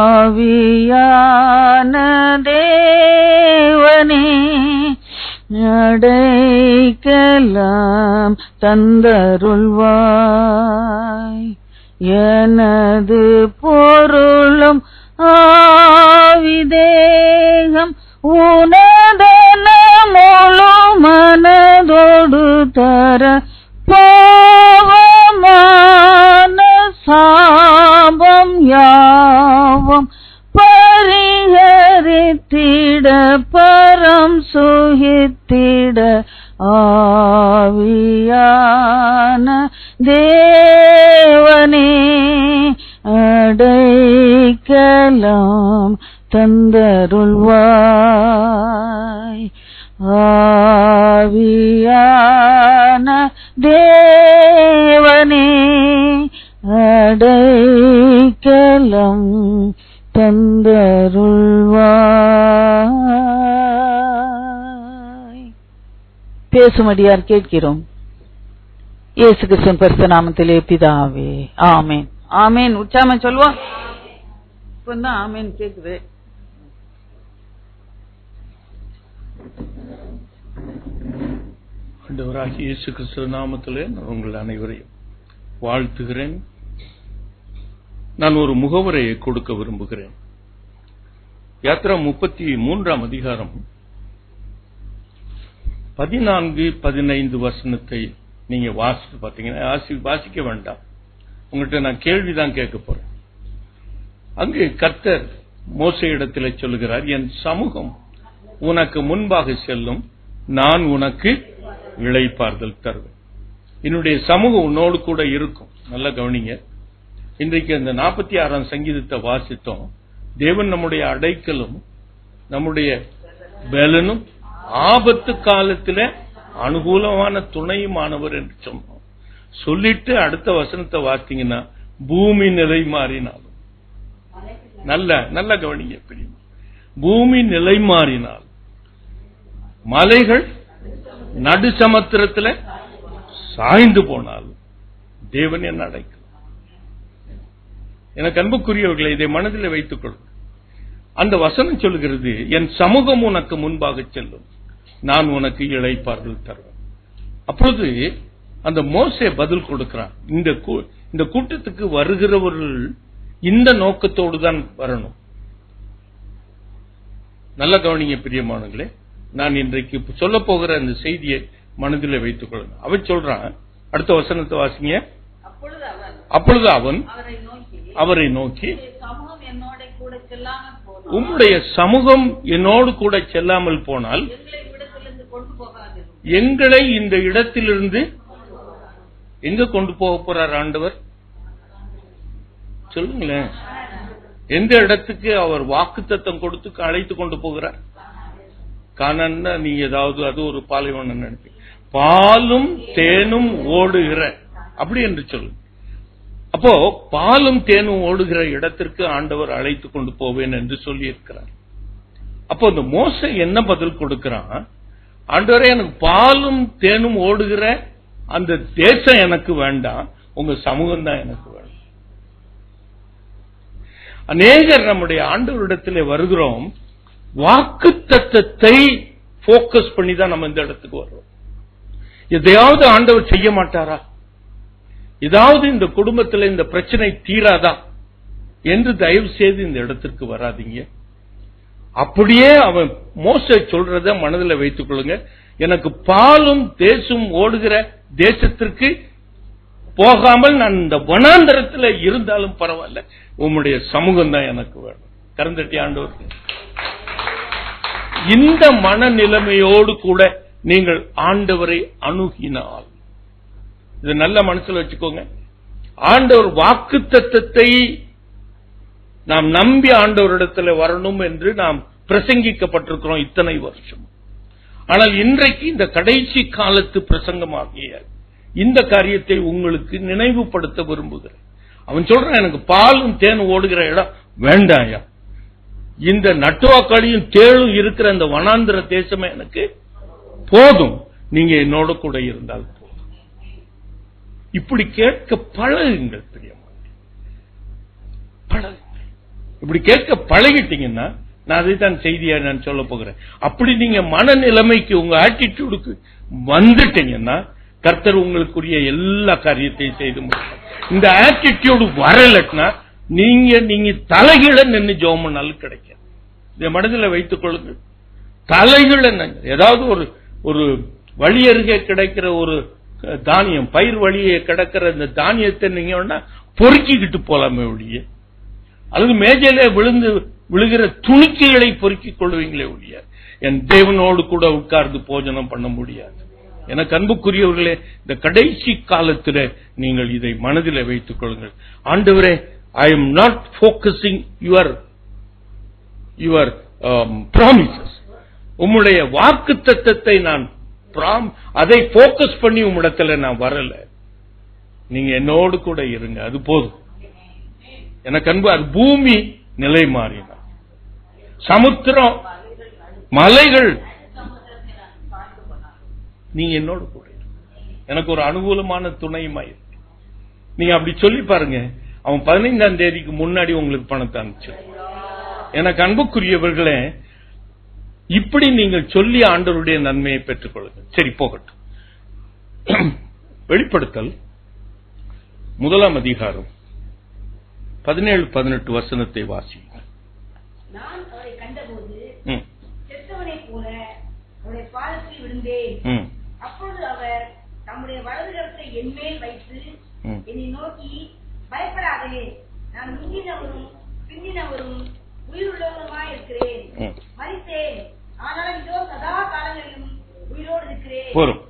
ஆவியான தேவனே அடைக்கலம் தந்தருள்வாய். எனது பொருளும் ஆவிதேகம் உனதென முழு மனதோடு தர பாவமான சாபம் யாவும் பரிஹரித்திட பரம் சுகித்திட ஆவியான தேவனே அடைக்கலம் தந்தருள்வாய். ஆவியான தேவனே அடைக்கலம் தந்தருள்வாய். பேசும்படியார் கேட்கிறோம். இயேசு கிறிஸ்துவின் பரிசுத்த நாமத்திலே பிதாவே ஆமென். ஆமென். உச்சாம சொல்லுவோம். இப்பதான் ஆமென் கேக்குது. ஆண்டவராகிய இயேசு கிறிஸ்து நாமத்திலே நான் உங்கள் அனைவரையும் வாழ்த்துகிறேன். நான் ஒரு முகவரையை கொடுக்க விரும்புகிறேன். யாத்ரா 33 அதிகாரம் 14-15 வசனத்தை நீங்க வாசித்து பார்த்தீங்கன்னா வாசிக்க வேண்டாம். உங்கள்கிட்ட நான் கேள்விதான் கேட்க போறேன். அங்கு கர்த்தர் மோசே இடத்திலே சொல்லுகிறார், என் சமூகம் உனக்கு முன்பாக செல்லும், நான் உனக்கு இளைப்பாறுதல் தருவேன். என்னுடைய சமூகம் உன்னோடு கூட இருக்கும். நல்லா கவனிங்க. இன்றைக்கு அந்த 46ஆம் சங்கீதத்தை வாசித்தோம். தேவன் நம்முடைய அடைக்கலும் நம்முடைய பலனும் ஆபத்து காலத்தில் அனுகூலமான துணையுமானவர் என்று சொன்னோம். சொல்லிட்டு அடுத்த வசனத்தை வாசித்தீங்கன்னா பூமி நிலை மாறினாலும், நல்ல கவனிங்க பிரியும், பூமி நிலை மாறினால், மலைகள் நடு சமுத்திரத்தில் சாய்ந்து போனாலும் தேவன் என்ன அடைக்கலம். எனக்கு அன்புக்குரியவர்களை இதை மனதில் வைத்துக் கொள்ளுங்கள். அந்த வசனம் சொல்லுகிறது, என் சமூகம் உனக்கு முன்பாக செல்லும், நான் உனக்கு இளைப்பாறுதல் தருவேன். அப்பொழுது அந்த மோசே பதில் கொடுக்கிறான். இந்த கூட்டத்துக்கு வருகிறவர்கள் இந்த நோக்கத்தோடு தான் வரணும். நல்ல கவனிங்க பிரியமானங்களே. நான் இன்றைக்கு சொல்ல போகிற அந்த செய்தியை மனதில் வைத்துக் கொள்ளுங்க. அவன் சொல்றான், அடுத்த வசனத்தை வாசிங்க. அப்பொழுது அவன் அவரை நோக்கி, உம்முடைய சமூகம் என்னோடு கூட செல்லாமல் போனால் எங்களை இந்த இடத்திலிருந்து எங்க கொண்டு போக போறார் ஆண்டவர்? சொல்லுங்களேன். எந்த இடத்துக்கு அவர் வாக்குத்தத்தம் கொடுத்து அழைத்து கொண்டு போகிறார்? கானான்னா நீங்க ஏதாவது அது ஒரு பாலைவனம் நினைப்பீங்க. பாலும் தேனும் ஓடுகிற அப்படி என்று சொல்லு. அப்போ பாலும் தேனும் ஓடுகிற இடத்திற்கு ஆண்டவர் அழைத்து கொண்டு போவேன் என்று சொல்லி இருக்கிறார். அப்போ இந்த மோசே என்ன பதில் கொடுக்கிறான்? ஆண்டவரே, எனக்கு பாலும் தேனும் ஓடுகிற அந்த தேசம் எனக்கு வேண்டாம், உங்க சமூகம் தான் எனக்கு வேண்டாம். அநேகர் நம்முடைய ஆண்டவரிடத்திலே வருகிறோம், வாக்குத்தத்தத்தை போக்கஸ் பண்ணி தான் நம்ம இந்த இடத்துக்கு வர்றோம். எதையாவது ஆண்டவர் செய்ய மாட்டாரா? ஏதாவது இந்த குடும்பத்தில் இந்த பிரச்சனை தீராதா என்று தயவு செய்து இந்த இடத்திற்கு வராதீங்க. அப்படியே அவன் மோசே சொல்றத மனதில் வைத்துக் கொள்ளுங்க. எனக்கு பாலும் தேசும் ஓடுகிற தேசத்திற்கு போகாமல் நான் இந்த வனாந்தரத்தில் இருந்தாலும் பரவாயில்ல, உம்முடைய சமூகம் தான் எனக்கு வேணும். கரந்தட்டி ஆண்டவர், இந்த மனநிலைமையோடு கூட நீங்கள் ஆண்டவரை அணுகினால், இது நல்ல மனசுல வச்சுக்கோங்க. ஆண்டவர் வாக்குத்தத்தத்தை நாம் நம்பி ஆண்டவரிடத்தில் வரணும் என்று நாம் பிரசங்கிக்கப்பட்டிருக்கிறோம் இத்தனை வருஷம். ஆனால் இன்றைக்கு இந்த கடைசி காலத்து பிரசங்கமாகிய இந்த காரியத்தை உங்களுக்கு நினைவுபடுத்த விரும்புகிறேன். அவன் சொல்றான், எனக்கு பாலும் தேனும் ஓடுகிற இடம் வேண்டாயா, இந்த நட்டுவாக்காளியும் தேளும் இருக்கிற இந்த வனாந்திர தேசமே எனக்கு போதும், நீங்க என்னோட கூட இருந்தால் போதும். இப்படி கேட்க பழகுங்கள் பிரியமான, பழகுங்கள். இப்படி கேட்க பழகிட்டீங்கன்னா, நான் அதைத்தான் செய்தியா நான் சொல்ல போகிறேன். அப்படி நீங்க மனநிலைமைக்கு உங்க ஆட்டிடியூடுக்கு வந்துட்டீங்கன்னா கர்த்தர் உங்களுக்குரிய எல்லா காரியத்தையும் செய்து முடியும். இந்த ஆட்டிடியூடு வரலன்னா நீங்க தலைகீழ நின்று ஜெபம் பண்ணாலும் கிடைக்காது. இதை மனதில் வைத்துக் கொள்ளுங்கள். தலைகீழ ஏதாவது ஒரு வழி அருகே கிடைக்கிற ஒரு தானியம், பயிர் வழியே கிடக்கிற இந்த தானியத்தை நீங்க பொறுக்கிக்கிட்டு போலாமே ஒழிய, அல்லது மேஜையில விழுகிற துணிக்கைகளை பொறுக்கிக் கொள்வீங்களே ஒழிய என் தேவனோடு கூட உட்கார்ந்து போஜனம் பண்ண முடியாது. எனக்கு அன்புக்குரியவர்களே, இந்த கடைசி காலத்தில் நீங்கள் இதை மனதில் வைத்துக் கொள்ளுங்கள். ஆண்டவரே, I am not focusing your promises. உம்முடைய வாக்குத்தத்தத்தை நான் அதை போக்கஸ் பண்ணி உம்மிடத்துல நான் வரல. நீங்க என்னோடு கூட இருங்க, அது போதும். எனக்கு அன்பு, அது பூமி நிலை மாறினா, சமுத்திரம், மலைகள், நீங்க என்னோடு கூட எனக்கு ஒரு அனுகூலமான துணையுமாயிருக்கு. நீங்க அப்படி சொல்லி பாருங்க. அவன் 15ஆம் தேதிக்கு முன்னாடி உங்களுக்கு பணத்தை அனுப்பிச்சு. எனக்கு அன்புக்குரியவர்களே, இப்படி நீங்கள் சொல்லி ஆண்டவருடைய நன்மையை பெற்றுக் கொள்ளுங்கள். சரி, போகட்டும். வெளிப்படுத்தல் 1ஆம் அதிகாரம் 17-18 வசனத்தை வாசியுங்கள். நான் அவரை கண்டபோது செத்தவனைப் போல அவருடைய பாதத்தில் விழுந்தேன். அப்பொழுது அவர் தம்முடைய வலது கரத்தை என்மேல் வைத்து என்னை நோக்கி, பயப்படாதே, நான் முந்தினவரும் பிந்தினவரும் உயிருள்ளவருமாய் இருக்கிறேன். மரித்தேன், ஆனால் இதோ சதா காலங்களிலும் உயிரோடு இருக்கிறேன். போரும்.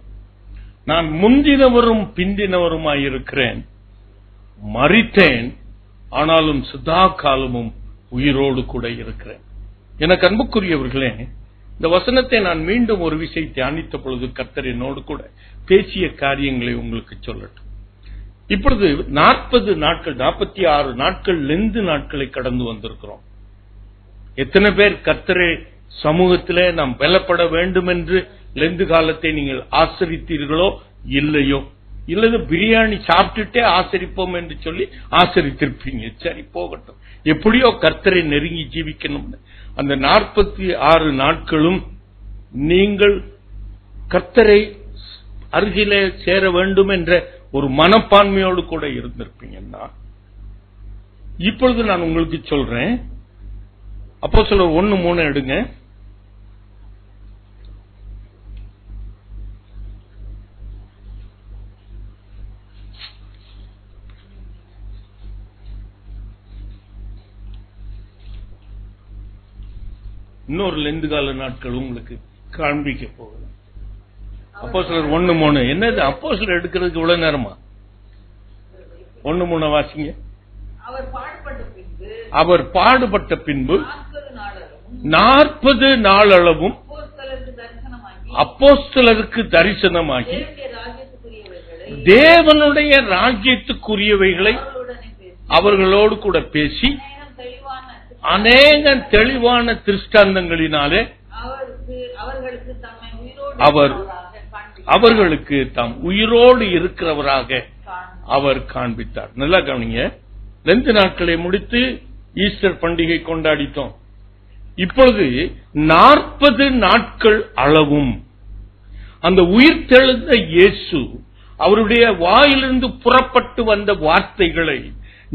நான் முந்தினவரும் பிந்தினவருமாய் இருக்கிறேன், மரித்தேன், ஆனாலும் சதா காலமும் உயிரோடு கூட இருக்கிறேன். எனக்கு அன்புக்குரியவர்களே, இந்த வசனத்தை நான் மீண்டும் ஒரு விஷயம் தியானித்த பொழுது கர்த்தர் என்னோடு கூட பேசிய காரியங்களை உங்களுக்கு சொல்லட்டும். இப்பொழுது 40 நாட்கள், 46 நாட்கள் லெந்து நாட்களை கடந்து வந்திருக்கிறோம். எத்தனை பேர் கர்த்தரே சமூகத்திலே நாம் பலப்பட வேண்டும் என்று லெந்து காலத்தை நீங்கள் ஆசரித்தீர்களோ இல்லையோ, இல்லது பிரியாணி சாப்பிட்டுட்டே ஆசரிப்போம் என்று சொல்லி ஆசரித்திருப்பீங்க. சரி, போகட்டும். எப்படியோ கர்த்தரை நெருங்கி ஜீவிக்கணும்னு அந்த 46 நாட்களும் நீங்கள் கர்த்தரை அருகிலே சேர வேண்டும் என்ற ஒரு மனப்பான்மையோடு கூட இருந்திருப்பீங்கன்னா, இப்பொழுது நான் உங்களுக்கு சொல்றேன். அப்போஸ்தலர் 1:3 எடுங்க. இன்னொரு லெந்து கால நாட்கள் உங்களுக்கு காண்பிக்க போகுது. அப்போஸ்தலர் 1:3. என்னது அப்போஸ்தலர் எடுக்கிறதுக்கு இவ்வளவு நேரமா? 1:3 வாசிங்க. அவர் பாடுபட்ட பின்பு 40 நாளளவும் அப்போஸ்தலருக்கு தரிசனமாகி தேவனுடைய ராஜ்யத்துக்குரியவைகளை அவர்களோடு கூட பேசி அநேக தெளிவான திருஷ்டாந்தங்களினாலே அவர்களுக்கு தாம் உயிரோடு இருக்கிறவராக அவர் காண்பித்தார். நல்லா கவனிங்க. 2 நாட்களை முடித்து ஈஸ்டர் பண்டிகை கொண்டாடித்தோம். இப்பொழுது 40 நாட்கள் அளவும் அந்த உயிர்த்தெழுந்த இயேசு அவருடைய வாயிலிருந்து புறப்பட்டு வந்த வார்த்தைகளை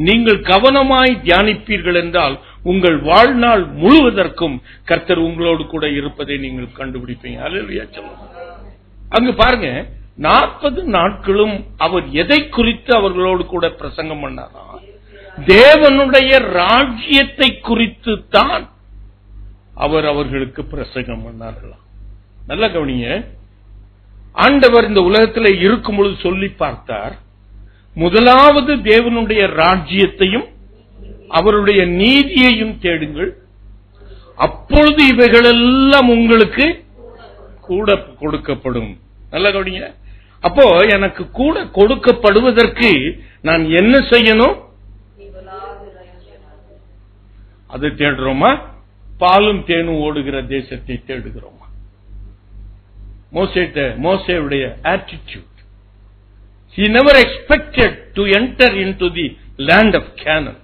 நீங்கள் கவனமாய் தியானிப்பீர்கள் என்றால் உங்கள் வாழ்நாள் முழுவதற்கும் கர்த்தர் உங்களோடு கூட இருப்பதை நீங்கள் கண்டுபிடிப்பீங்க. அல்லேலூயா சொல்லுங்க. அங்கு பாருங்க, 40 நாட்களும் அவர் எதை குறித்து அவர்களோடு கூட பிரசங்கம் பண்ணாரா? தேவனுடைய ராஜ்யத்தை குறித்து தான் அவர் அவர்களுக்கு பிரசங்கம் பண்ணார்களாம். நல்ல கவனிங்க. ஆண்டவர் இந்த உலகத்தில் இருக்கும் பொழுது சொல்லி பார்த்தார், முதலாவது தேவனுடைய ராஜ்யத்தையும் அவருடைய நீதியையும் தேடுங்கள், அப்பொழுது இவைகளெல்லாம் உங்களுக்கு கூட கொடுக்கப்படும். நல்ல கவனிங்க. அப்போ எனக்கு கூட கொடுக்கப்படுவதற்கு நான் என்ன செய்யணும்? அதை தேடுறோமா? பாலும் தேனும் ஓடுகிற தேசத்தை தேடுகிறோமா? மோசேவுடைய attitude, he never expected to enter into the land of Canaan,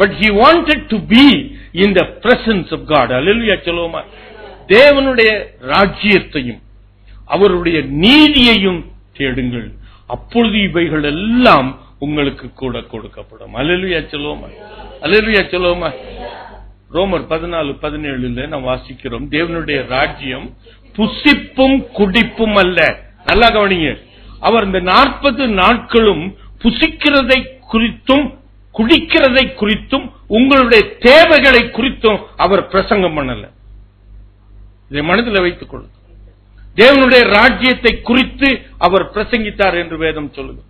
But he wanted to be in the presence of God. Hallelujah சொல்லுவோமா? தேவனுடைய ராஜ்யத்தையும் அவருடைய நீதியையும் தேடுங்கள், அப்பொழுது இவைகள் எல்லாம் உங்களுக்கு கூட கொடுக்கப்படும். ஹல்லேலூயா சொல்லுவோமா? ஹல்லேலூயா சொல்லுவோமா? ரோமர் 14:17 நாம் வாசிக்கிறோம், தேவனுடைய ராஜ்யம் புசிப்பும் குடிப்பும் அல்ல. நல்லா கவனிங்க, அவர் இந்த 40 நாட்களும் புசிக்கிறதை குறித்தும் குடிக்கிறதை குறித்தும் உங்களுடைய தேவைகளை குறித்தும் அவர் பிரசங்கம் பண்ணல. இதை மனதில் வைத்துக் கொள்ளுங்கள். தேவனுடைய ராஜ்யத்தை குறித்து அவர் பிரசங்கித்தார் என்று வேதம் சொல்லுது.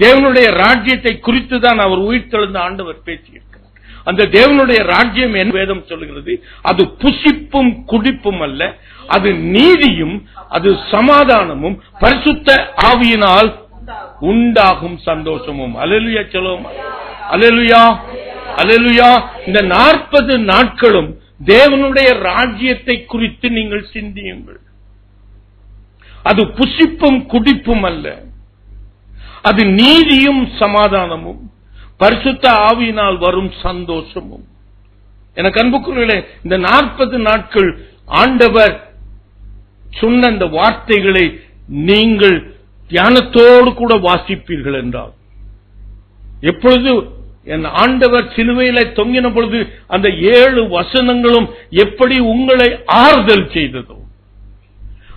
தேவனுடைய ராஜ்யத்தை குறித்து தான் அவர் உயிர்த்தெழுந்த ஆண்டவர் பேசியிருக்கிறார். அந்த தேவனுடைய ராஜ்யம் என் வேதம் சொல்லுகிறது, அது புசிப்பும் குடிப்பும் அல்ல, அது நீதியும், அது சமாதானமும், பரிசுத்த ஆவியினால் உண்டாகும் சந்தோஷமும். அல்லேலூயா சொல்லுவோம். அல்லேலூயா, அல்லேலூயா. இந்த 40 நாட்களும் தேவனுடைய ராஜ்யத்தை குறித்து நீங்கள் சிந்தியுங்கள். அது புசிப்பும் குடிப்பும் அல்ல, அது நீதியும் சமாதானமும், பரிசுத்த ஆவியினால் வரும் சந்தோஷமும். எனக்கு அன்புக்குரியவர்களே, இந்த 40 நாட்கள் ஆண்டவர் சொன்ன இந்த வார்த்தைகளை நீங்கள் தியானத்தோடு கூட வாசிப்பீர்கள் என்றால், எப்பொழுது என் ஆண்டவர் சிலுவையில தொங்கின பொழுது அந்த 7 வசனங்களும் எப்படி உங்களை ஆறுதல் செய்ததோ,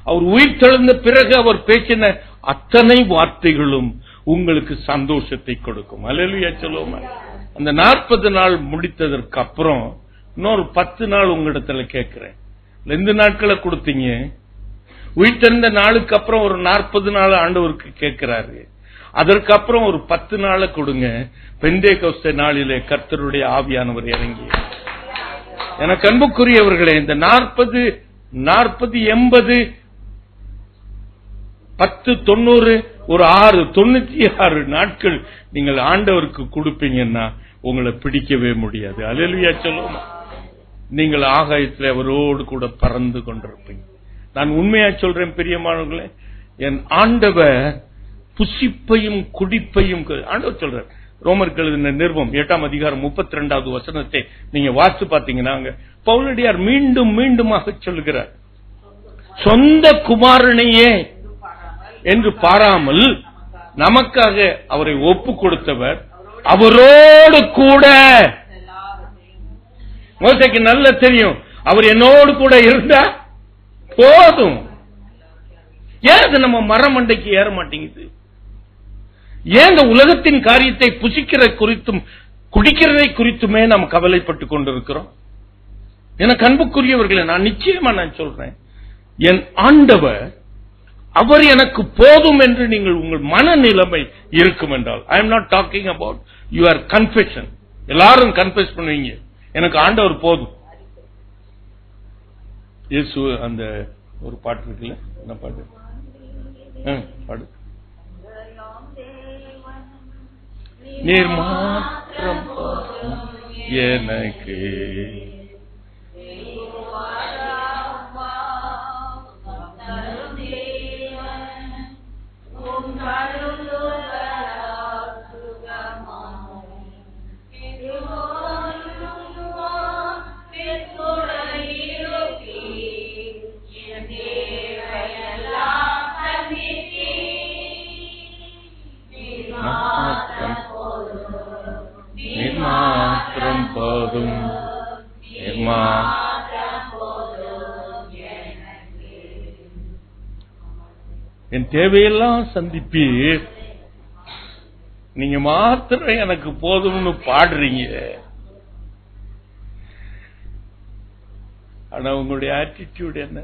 அவர் உயிர்த்தெழுந்த பிறகு அவர் பேசின அத்தனை வார்த்தைகளும் உங்களுக்கு சந்தோஷத்தை கொடுக்கும். அல்லேலூயா சொல்லுவோமா? அந்த 40 நாள் முடித்ததற்கு அப்புறம் இன்னொரு 10 நாள் உங்களிடத்துல கேட்கிறேன். எந்த நாட்களை கொடுத்தீங்க? உயிர்த்தெழுந்த நாளுக்கு அப்புறம் ஒரு 40 நாள் ஆண்டவருக்கு கேட்கிறாரு. அதற்கு அப்புறம் ஒரு 10 நாளை கொடுங்க. பெந்தேகோஸ்தே நாளிலே கர்த்தருடைய ஆவியானவர் இறங்கி. எனக்கு அன்புக்குரியவர்களே, இந்த 40 80 10 90 ஒரு 6 96 நாட்கள் நீங்கள் ஆண்டவருக்கு கொடுப்பீங்கன்னா உங்களை பிடிக்கவே முடியாது. அல்லேலூயா சொல்லுவோம். நீங்கள் ஆகாயத்தில் அவரோடு கூட பறந்து கொண்டிருப்பீங்க. நான் உண்மையா சொல்றேன் பிரியமானவர்களே, என் ஆண்டவர் புசிப்பையும் குடிப்பையும் ஆண்டவர் சொல்றார். ரோமருக்கு எழுதின நிருபம் 8ஆம் அதிகாரம் 32வது வசனத்தை நீங்க வாசித்து பாத்தீங்கன்னா பவுலடியார் மீண்டும் மீண்டுமாக சொல்லுகிறார், சொந்த குமாரனையே என்று பாராமல் நமக்காக அவரை ஒப்பு கொடுத்தவர் அவரோடு கூட. மோசேக்கு நல்ல தெரியும், அவர் என்னோடு கூட இருந்தா போதும். ஏன் அது நம்ம மரமண்டைக்கு ஏற மாட்டேங்குது? ஏன் இந்த உலகத்தின் காரியத்தை புசிக்கிற குறித்தும் குடிக்கிறதை குறித்துமே நாம் கவலைப்பட்டுக் கொண்டிருக்கிறோம்? எனக்கு அன்புக்குரியவர்களை நான் நிச்சயமா நான் சொல்றேன், என் ஆண்டவர் அவர் எனக்கு போதும் என்று நீங்கள் உங்கள் மனநிலைமை இருக்கும் என்றால், I am not talking about your confession. எல்லாரும் கன்ஃபெஸ் பண்ணுவீங்க, எனக்கு ஆண்டவர் போதும். இயேசு அந்த ஒரு பாட்டு இருக்குல்ல, என்ன பாட்டு? பாடு. நீர் மாத்திரம் எனக்கு மாத்திரம் போதும், என் தேவையெல்லாம் சந்திப்பீர், நீங்க மாத்திரம் எனக்கு போதும்னு பாடுறீங்க. ஆனா உங்களுடைய ஆட்டிடியூட் என்ன?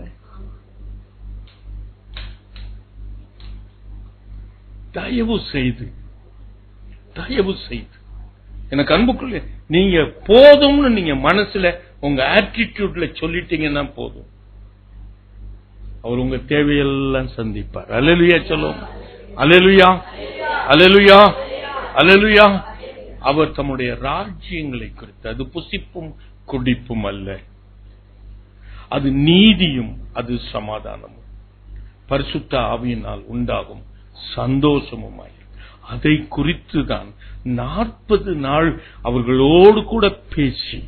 தயவு செய்து எனக்கு அன்புக்குள்ள நீங்க போதும்னு நீங்க மனசுல உங்க ஆட்டிடியூட்ல சொல்லிட்டீங்கன்னா போதும், அவர் உங்க தேவையெல்லாம் சந்திப்பார். அல்லேலூயா சொல்லுவோம். அல்லேலூயா, அல்லேலூயா, அல்லேலூயா. அவர் தம்முடைய ராஜ்யங்களை குறித்து, அது புசிப்பும் குடிப்பும் அல்ல, அது நீதியும், அது சமாதானமும், பரிசுத்த ஆவியினால் உண்டாகும் சந்தோஷமுமாய். அதை குறித்துதான் 40 நாள் அவர்களோடு கூட பேசி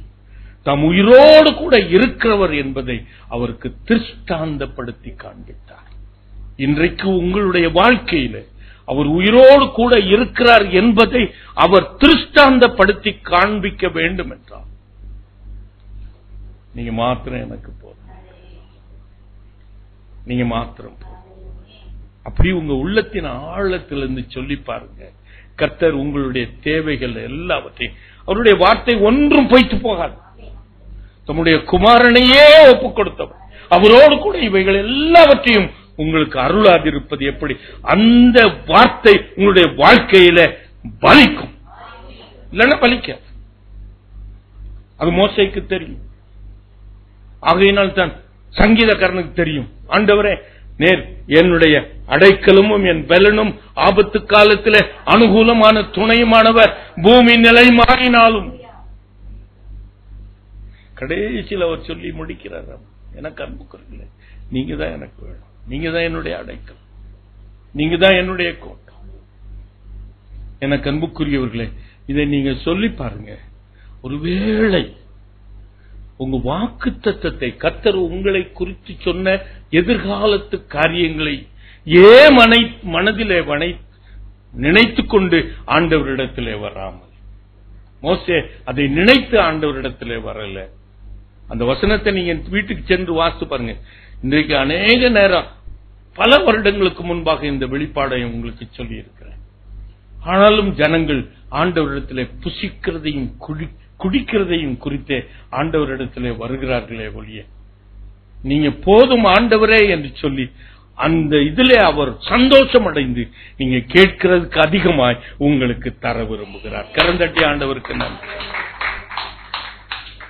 தாம் உயிரோடு கூட இருக்கிறவர் என்பதை அவருக்கு திருஷ்டாந்தப்படுத்தி காண்பித்தார். இன்றைக்கு உங்களுடைய வாழ்க்கையில அவர் உயிரோடு கூட இருக்கிறார் என்பதை அவர் திருஷ்டாந்தப்படுத்தி காண்பிக்க வேண்டும் என்றார். நீங்க மாத்திரம் எனக்கு போதும், நீங்க மாத்திரம் போதும். அப்படி உங்க உள்ளத்தின் ஆழத்திலிருந்து சொல்லி பாருங்க. கர்த்தர் உங்களுடைய தேவைகள் எல்லாவற்றையும், அவருடைய வார்த்தை ஒன்றும் பொய்த்து போகாது. தம்முடைய குமாரனையே ஒப்புக் கொடுத்தவர், அவரோடு கூட இவைகள் எல்லாவற்றையும் உங்களுக்கு அருளாதிருப்பது எப்படி? அந்த வார்த்தை உங்களுடைய வாழ்க்கையில பலிக்கும், இல்லைன்னா பலிக்காது. அது மோசேக்கு தெரியும். ஆகையினால் தான் சங்கீதக்காரனுக்கு தெரியும், ஆண்டவரே நேர் என்னுடைய அடைக்கலமும் என் பலனும், ஆபத்து காலத்தில் அனுகூலமான துணையுமானவர், பூமி நிலை மாறினாலும். கடைசியில் அவர் சொல்லி முடிக்கிறார், எனக்கு அன்புக்குறீங்களே, நீங்க தான் எனக்கு வேணும், நீங்க தான் என்னுடைய அடைக்கலம், நீங்க தான் என்னுடைய கோட்டை. எனக்கு அன்புக்குரியவர்களே, இதை நீங்க சொல்லி பாருங்க. ஒருவேளை உங்க வாக்குத்தத்தத்தை, கர்த்தர் உங்களை குறித்து சொன்ன எதிர்காலத்து காரியங்களை மனதிலே நினைத்துக் கொண்டு ஆண்டவரிடத்திலே வராமல், மோசே அதை நினைத்து ஆண்டவரிடத்திலே வரல. அந்த வசனத்தை நீங்க வீட்டுக்கு சென்று வாசித்து பாருங்க. இன்றைக்கு அநேக நேரம், பல வருடங்களுக்கு முன்பாக இந்த வெளிப்பாடை உங்களுக்கு சொல்லி இருக்கிறேன். ஆனாலும் ஜனங்கள் ஆண்டவரிடத்திலே புசிக்கிறதையும் குடிக்கிறதையும் குறித்தே ஆண்டவரிடத்திலே வருகிறார்களே ஒழிய, நீங்க போதும் ஆண்டவரே என்று சொல்லி அந்த இதிலே அவர் சந்தோஷம் அடைந்து நீங்க கேட்கிறதுக்கு அதிகமாய் உங்களுக்கு தர விரும்புகிறார். கரந்தட்டி ஆண்டவருக்கு நன்றி.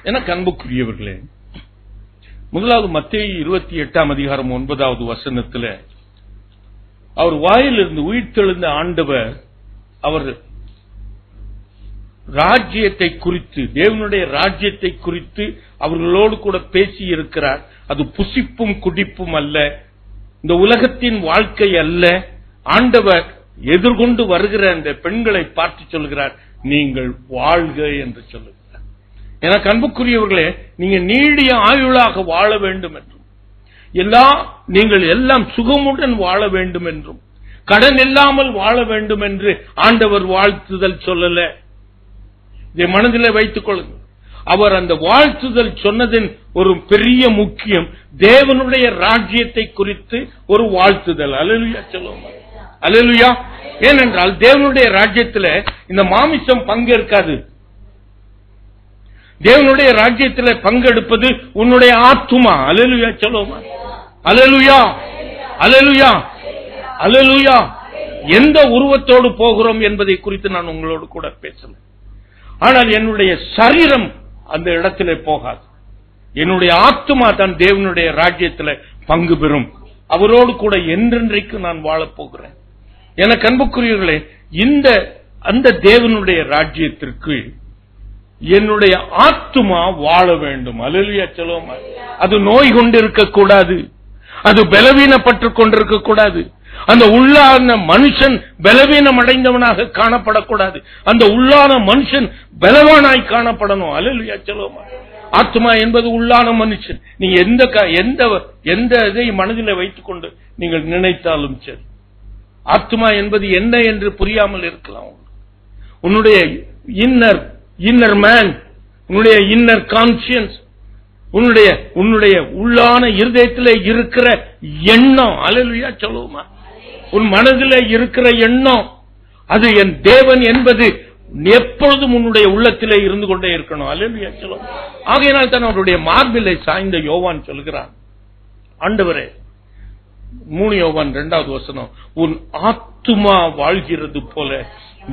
எனக்கு அன்புக்குரியவர்களே, முதலாவது மத்தேயு 28 அதிகாரம் 9வது வசனத்தில் அவர் வாயிலிருந்து உயிர்த்தெழுந்த ஆண்டவர் அவர் ராஜ்யத்தை குறித்து, தேவனுடைய ராஜ்யத்தை குறித்து அவர்களோடு கூட பேசி இருக்கிறார். அது புசிப்பும் குடிப்பும் அல்ல, இந்த உலகத்தின் வாழ்க்கை அல்ல. ஆண்டவர் எதிர்கொண்டு வருகிற அந்த பெண்களை பார்த்து சொல்கிறார், நீங்கள் வாழ்க என்று சொல்லுகிறார். எனக்கு அன்புக்குரியவர்களே, நீங்க நீடிய ஆயுளாக வாழ வேண்டும் என்றும், நீங்கள் எல்லாம் சுகமுடன் வாழ வேண்டும் என்றும், கடன் இல்லாமல் வாழ வேண்டும் என்று ஆண்டவர் வாழ்த்துதல் சொல்லல. இதை மனதில் வைத்துக் கொள்ளுங்கள். அவர் அந்த வாழ்த்துதல் சொன்னதின் ஒரு பெரிய முக்கியம் தேவனுடைய ராஜ்யத்தை குறித்து ஒரு வாழ்த்துதல். அல்லேலூயா சொல்லுவோம், அல்லேலூயா. ஏனென்றால் தேவனுடைய ராஜ்யத்தில் இந்த மாமிசம் பங்கேற்காது. தேவனுடைய ராஜ்யத்தில் பங்கெடுப்பது உன்னுடைய ஆத்துமா. அல்லேலூயா சொல்லுவோம், அல்லேலூயா, அல்லேலூயா, அல்லேலூயா. எந்த உருவத்தோடு போகிறோம் என்பதை குறித்து நான் உங்களோடு கூட பேசணும். ஆனால் என்னுடைய சரீரம் அந்த இடத்திலே போகாது. என்னுடைய ஆத்துமா தான் தேவனுடைய ராஜ்யத்தில் பங்கு பெறும். அவரோடு கூட என்றென்றைக்கு நான் வாழப் போகிறேன். எனக்கு அன்புக்குரியவர்களே, அந்த தேவனுடைய ராஜ்யத்திற்கு என்னுடைய ஆத்துமா வாழ வேண்டும். அல்லேலூயா சொல்லுவோம். அது நோய் கொண்டிருக்க கூடாது, அது பலவீனப்பட்டுக் கொண்டிருக்க கூடாது. அந்த உள்ளான மனுஷன் பலவீனம் அடைந்தவனாக காணப்படக்கூடாது. அந்த உள்ளான மனுஷன் பலவானாய் காணப்படணும். அல்லேலூயா சொல்லுவோம். ஆத்மா என்பது உள்ளான மனுஷன். நீங்க எந்த இதை மனதில் வைத்துக் கொண்டு நீங்கள் நினைத்தாலும் சரி, ஆத்மா என்பது என்ன என்று புரியாமல் இருக்கலாம். உன்னுடைய இன்னர் மேன், உன்னுடைய இன்னர் கான்சியன்ஸ், உன்னுடைய உள்ளான இருதயத்திலே இருக்கிற எண்ணம். அல்லேலூயா சொல்லுவோமா. உன் மனதிலே இருக்கிற எண்ணம், அது என் தேவன் என்பது எப்பொழுதும் உன்னுடைய உள்ளத்திலே இருந்து கொண்டே இருக்கணும். அல்லேலூயா சொல்லுவோம். ஆகையினால் தான் அவருடைய மார்பிலை சாய்ந்த யோவான் சொல்கிறான், ஆண்டவரே, 3 யோவான் 2வது வசனம், உன் ஆத்துமா வாழ்கிறது போல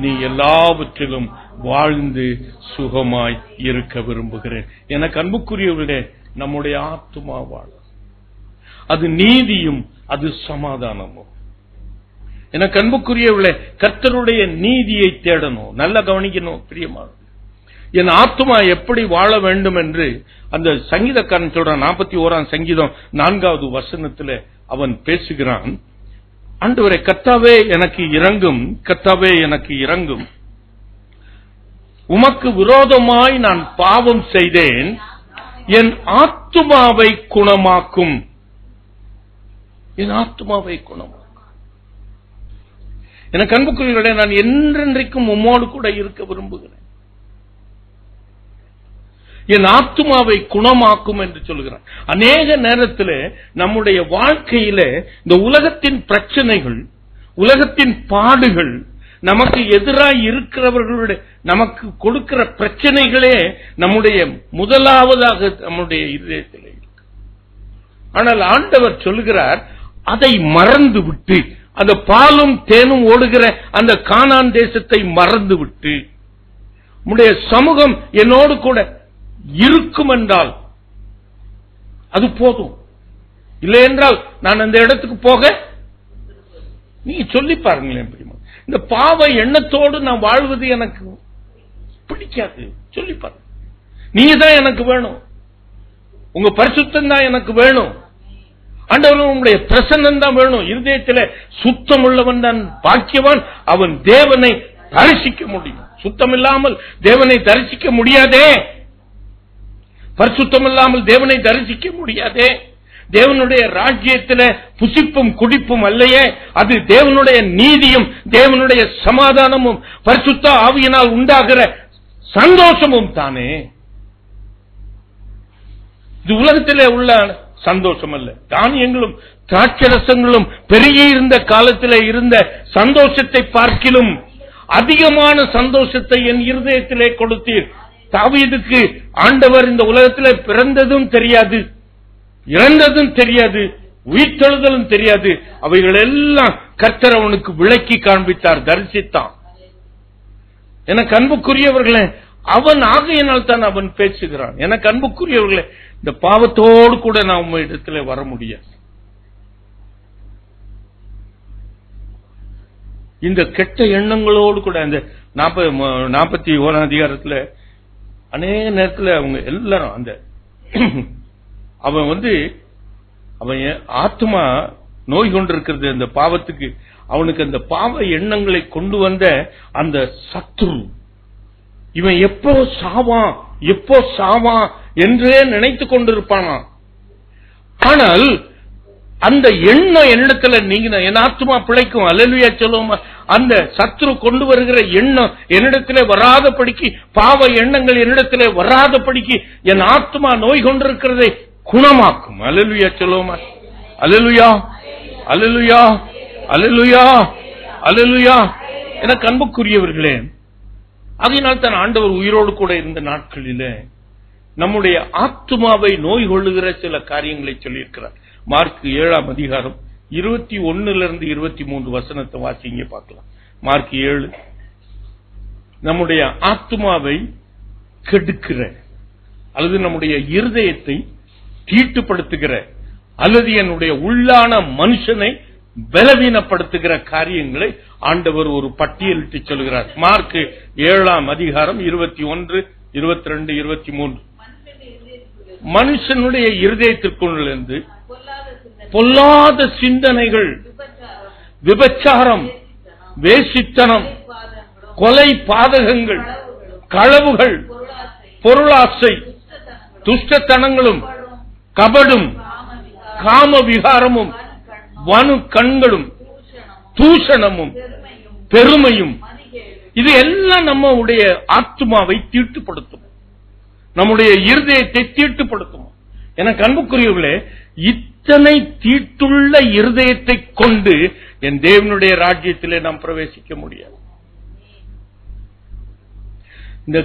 நீ எல்லாவற்றிலும் வாழ்ந்து சுகமாய் இருக்க விரும்புகிறேன். எனக்கு அன்புக்குரியவர்களே, நம்முடைய ஆத்துமா வாழ, அது நீதியும் அது சமாதானமும். எனக்கு அன்புக்குரியவர்களே, கர்த்தருடைய நீதியை தேடணும். நல்லா கவனிக்கணும் பிரியமானது. என் ஆத்துமா எப்படி வாழ வேண்டும் என்று அந்த சங்கீதக்காரன் சொல்றான். 41ஆம் சங்கீதம் 4வது வசனத்தில் அவன் பேசுகிறான். ஆண்டவரே, கர்த்தாவே எனக்கு இரங்கும், கர்த்தாவே எனக்கு இரங்கும். உமக்கு விரோதமாய் நான் பாவம் செய்தேன், என் ஆத்துமாவை குணமாக்கும். என் ஆத்துமாவை குணமாக்கும். எனக்கு அன்புக்குரியவர்களே, நான் என்றென்றைக்கும் உம்மோடு கூட இருக்க விரும்புகிறேன். என் ஆத்துமாவை குணமாக்கும் என்று சொல்கிறார். அநேக நேரத்தில் நம்முடைய வாழ்க்கையில இந்த உலகத்தின் பிரச்சனைகள், உலகத்தின் பாடுகள், நமக்கு எதிராக இருக்கிறவர்களுடைய நமக்கு கொடுக்கிற பிரச்சனைகளே நம்முடைய முதலாவதாக நம்முடைய இதயத்தில் இருக்கு. ஆனால் ஆண்டவர் சொல்லுகிறார், அதை மறந்து விட்டு, அந்த பாலும் தேனும் ஓடுகிற அந்த கானான் தேசத்தை மறந்து விட்டு, உம்முடைய சமூகம் என்னோடு கூட இருக்கும் என்றால் அது போதும். இல்லை என்றால் நான் அந்த இடத்துக்கு போக, நீங்க சொல்லி பாருங்களேன். இந்த பாவ எண்ணத்தோடு நான் வாழ்வது எனக்கு பிடிக்காது. சொல்லி பாருங்க. நீங்க தான் எனக்கு வேணும், உங்க பரிசுத்தம் தான் எனக்கு வேணும், ஆண்டவர் உங்களுடைய பிரசன்னம் தான் வேணும். இருதயத்தில் சுத்தம் உள்ளவன் தான் பாக்கியவான், அவன் தேவனை தரிசிக்க முடியும். சுத்தம் இல்லாமல் தேவனை தரிசிக்க முடியாதே. பரிசுத்தம் இல்லாமல் தேவனை தரிசிக்க முடியாதே. தேவனுடைய ராஜ்யத்தில் புசிப்பும் குடிப்பும் அல்லையே, அது தேவனுடைய நீதியும் தேவனுடைய சமாதானமும் பரிசுத்த ஆவியினால் உண்டாகிற சந்தோஷமும் தானே. இது உலகத்திலே உள்ள சந்தோஷம் அல்ல. தானியங்களும் திராட்சரசங்களும் பெருகி இருந்த காலத்திலே இருந்த சந்தோஷத்தை பார்க்கிலும் அதிகமான சந்தோஷத்தை என் இருதயத்திலே கொடுத்தீர். தாவீதுக்கு ஆண்டவர் இந்த உலகத்திலே பிறந்ததும் தெரியாது, இறந்ததும் தெரியாது, உயிர்த்தெழுதலும் தெரியாது. அவைகள் எல்லாம் கர்த்தர் அவனுக்கு விளக்கி காண்பித்தார், தரிசித்தான். எனக்கு அன்புக்குரியவர்களே, அவன் ஆகையினால் தான் அவன் பேசுகிறான். எனக்கு அன்புக்குரியவர்களே, இந்த பாவத்தோடு கூட நான் உங்க இடத்துல வர முடியாது. இந்த கெட்ட எண்ணங்களோடு கூட அந்த 41 அதிகாரத்தில் அநேக நேரத்தில் அவங்க எல்லாரும் அந்த அவன் அவன் ஆத்மா நோய் கொண்டிருக்கிறது அந்த பாவத்துக்கு. அவனுக்கு அந்த பாவ எண்ணங்களை கொண்டு வந்த அந்த சத்துரு, இவன் எப்போ சாவான் என்றே நினைத்துக் கொண்டிருப்பானா. ஆனால் அந்த எண்ணம் என்னிடத்துல நீங்க என் ஆத்மா பிழைக்கும், அல்லேலூயா சொல்லுவோம். அந்த சத்துரு கொண்டு வருகிற எண்ணம் என்னிடத்திலே வராதபடிக்கு, பாவ எண்ணங்கள் என்னிடத்திலே வராதபடிக்கு என் ஆத்மா நோய் கொண்டிருக்கிறதை குணமாக்கும். அல்லேலூயா சொல்லுவோம். அல்லேலூயா, அல்லேலூயா, அல்லேலூயா, அல்லேலூயா. எனக்கு அன்புக்குரியவர்களே, அதனால் தான் ஆண்டவர் உயிரோடு கூட இருந்த நாட்களிலே நம்முடைய ஆத்மாவை நோய் கொள்ளுகிற சில காரியங்களை சொல்லியிருக்கிறார். மார்க் 7 அதிகாரம் 21 23 வசனத்தை வாசிங்க பார்க்கலாம். மார்க் 7 நம்முடைய ஆத்மாவை கெடுக்கிற அல்லது நம்முடைய இருதயத்தை தீட்டுப்படுத்துகிற அல்லது என்னுடைய உள்ளான மனுஷனை பலவீனப்படுத்துகிற காரியங்களை ஆண்டவர் ஒரு பட்டியலிட்டு சொல்கிறார். மார்க் 7 அதிகாரம் 21 22 23 மனுஷனுடைய இருதயத்திற்குள்ளிருந்து பொல்லாத சிந்தனைகள், விபச்சாரம், வேசித்தனம், கொலை, பாதகங்கள், களவுகள், பொருளாசை, துஷ்டத்தனங்களும், கபடும், காம விகாரமும், வனு கண்களும், தூஷணமும், பெருமையும், இது எல்லாம் நம்முடைய ஆத்மாவை தீட்டுப்படுத்தும், நம்முடைய இருதயத்தை தீட்டுப்படுத்தும். எனக்கு அன்புக்குரியவர்களே, இத்தனை தீட்டுள்ள இருதயத்தை கொண்டு என் தேவனுடைய ராஜ்யத்திலே நாம் பிரவேசிக்க முடியாது. இந்த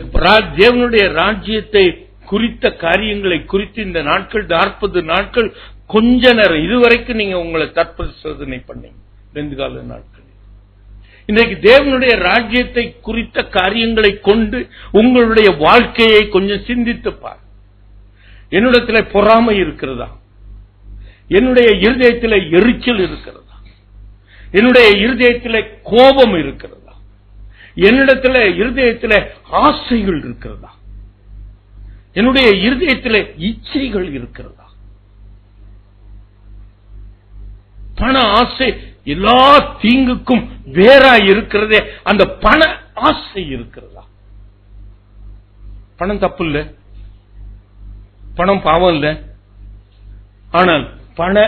தேவனுடைய ராஜ்யத்தை குறித்த காரியங்களை குறித்து இந்த நாட்கள் 40 நாட்கள் கொஞ்ச நேரம் இதுவரைக்கும் நீங்க உங்களை தற்பரிசோதனை பண்ணீங்க. 2 கால நாட்கள். இன்றைக்கு தேவனுடைய ராஜ்யத்தை குறித்த காரியங்களை கொண்டு உங்களுடைய வாழ்க்கையை கொஞ்சம் சிந்தித்துப்பார். என்னிடத்தில் பொறாமை இருக்கிறதா? என்னுடைய இருதயத்தில் எரிச்சல் இருக்கிறதா? என்னுடைய இருதயத்தில் கோபம் இருக்கிறதா? என்னிடத்தில் இருதயத்தில் ஆசைகள் இருக்கிறதா? என்னுடைய இருதயத்தில் இச்சைகள் இருக்கிறதா? பண ஆசை எல்லா தீங்குக்கும் வேறா இருக்கிறதே அந்த பண ஆசை இருக்கிறதா? பணம் தப்பு இல்ல, பணம் பாவம் இல்ல, ஆனால் பண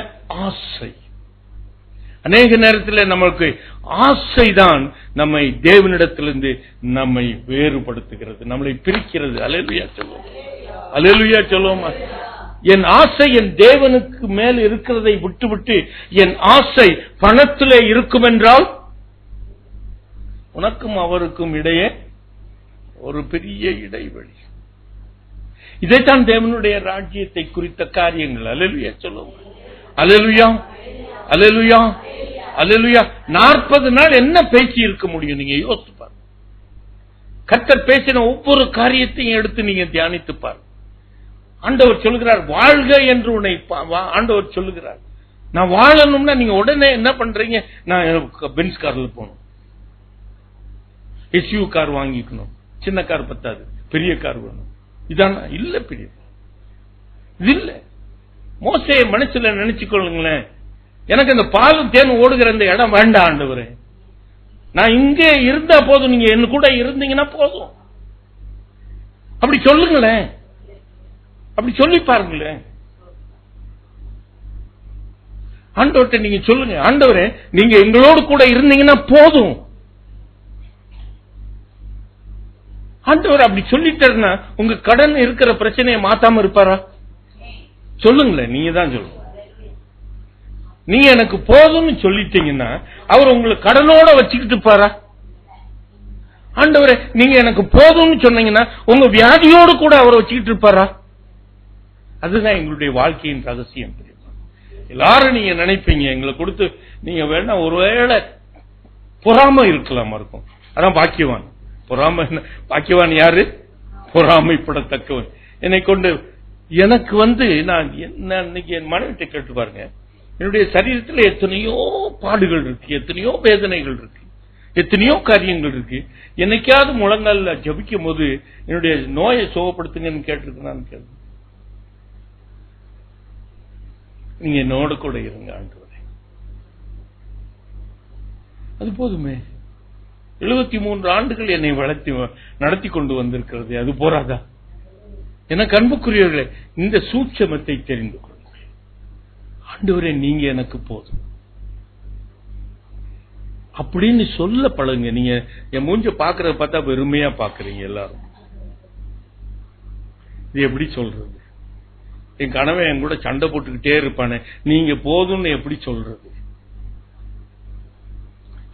ஆசை அநேக நேரத்தில் நமக்கு ஆசைதான் நம்மை தேவனிடத்திலிருந்து நம்மை வேறுபடுத்துகிறது, நம்மளை பிரிக்கிறது. அல்லேலூயா சொல்லுவோம், அல்லேலூயா சொல்லுவோமா? என் ஆசை என் தேவனுக்கு மேல் இருக்கிறதை விட்டுவிட்டு என் ஆசை பணத்திலே இருக்கும் என்றால் உனக்கும் அவருக்கும் இடையே ஒரு பெரிய இடைவெளி. இதைத்தான் தேவனுடைய ராஜ்யத்தை குறித்த காரியங்கள். அல்லேலூயா சொல்லுவோம், அல்லேலூயா, அல்லேலூயா, அல்லேலூயா. 40 நாள் என்ன பேச்சு இருக்க முடியும்? நீங்க யோசித்து பாருங்க. கர்த்தர் பேசின ஒவ்வொரு காரியத்தையும் எடுத்து நீங்க தியானித்து பாருங்க. ஆண்டவர் சொல்லுகிறார், வாழ்க என்று உன்னை ஆண்டவர் சொல்லுகிறார். நான் வாழணும்னா நீங்க உடனே என்ன பண்றீங்க? நான் பென்ஸ் கார்ல போகணும், எஸ்யூ கார் வாங்கிக்கணும், சின்ன கார் பத்தாது, பெரிய கார் வேணும். இதான இல்ல, பெரிய இது இல்ல. மோசே மனசுல நினைச்சுக்கொள்ளுங்களேன், எனக்கு இந்த பாலும் தேன் ஓடுகிற இந்த இடம் வேண்டாம் ஆண்டவரே, நான் இங்கே இருந்தா போதும், நீங்க என்ன கூட இருந்தீங்கன்னா போதும். அப்படி சொல்லுங்களேன், அப்படி சொல்லி பாருங்களேன். ஆண்டவர்கிட்ட நீங்க சொல்லுங்க, ஆண்டவரே நீங்க எங்களோடு கூட இருந்தீங்கன்னா போதும். ஆண்டவர் அப்படி சொல்லிட்டாருன்னா உங்க கடன் இருக்கிற பிரச்சனையை மாத்தாம இருப்பாரா? சொல்லுங்களேன், நீங்க தான் சொல்லுங்க. நீங்க எனக்கு போதும்னு சொல்லிட்டீங்கன்னா அவர் உங்களை கடனோட வச்சுக்கிட்டு இருப்பாரா? ஆண்டவரே நீங்க எனக்கு போதும்னு சொன்னீங்கன்னா உங்க வியாதியோடு கூட அவரை வச்சுக்கிட்டு இருப்பாரா? அதுதான் எங்களுடைய வாழ்க்கையின் ரகசியம். எல்லாரும் நீங்க நினைப்பீங்க எங்களை கொடுத்து நீங்க வேணா ஒருவேளை பொறாம இருக்கலாமா இருக்கும். அதான் பாக்கியவான். பொறாம பாக்கியவான் யாரு? பொறாமைப்படத்தக்கவன். என்னை கொண்டு எனக்கு நான் இன்னைக்கு என் மனைவிட்ட கேட்டு பாருங்க, என்னுடைய சரீரத்தில் எத்தனையோ பாடுகள் இருக்கு, எத்தனையோ வேதனைகள் இருக்கு, எத்தனையோ காரியங்கள் இருக்கு. என்னைக்காவது முழங்கால ஜபிக்கும் போது என்னுடைய நோயை சுகப்படுத்துங்கன்னு கேட்டிருக்கேன். கேள்வி, நீங்க என்னோட கூட இருங்க ஆண்டவரே, அது போதுமே. 73 ஆண்டுகள் என்னை வளர்த்தி நடத்தி கொண்டு வந்திருக்கிறது, அது போராதா? எனக்கு அன்புக்குரியவர்களே, இந்த சூட்சமத்தை தெரிந்து கொள்ளுங்கள். ஆண்டவரே நீங்க எனக்கு போதும் அப்படின்னு சொல்ல பழகுங்க. நீங்க என் மூஞ்ச பாக்குறத பார்த்தா வெறுமையா பாக்குறீங்க எல்லாரும். இது எப்படி சொல்றது? என் கணவன் என் கூட சண்டை போட்டுக்கிட்டே இருப்பானே, நீங்க போதும்னு எப்படி சொல்றது?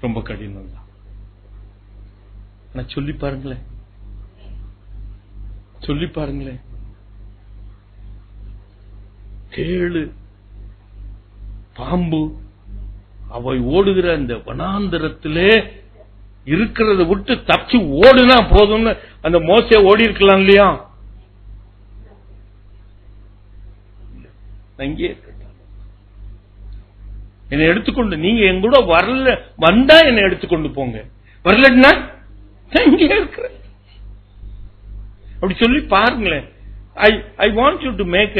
ரொம்ப கடினம் தான். ஆனா சொல்லி பாருங்களேன், சொல்லி பாருங்களேன். கேளு பாம்பு அவை ஓடுகிற அந்த வனாந்தரத்திலே இருக்கிறத விட்டு தப்பிச்சு ஓடுனா போதும்னு அந்த மோசே ஓடி இருக்கலாம் இல்லையா? அங்கே என்னை எடுத்துக்கொண்டு நீங்க என் கூட வரல, வந்தா என்னை எடுத்துக்கொண்டு போங்க, வரலன்னா இங்கே இருக்கிற அப்படி சொல்லி பாருங்களேன். I want you to make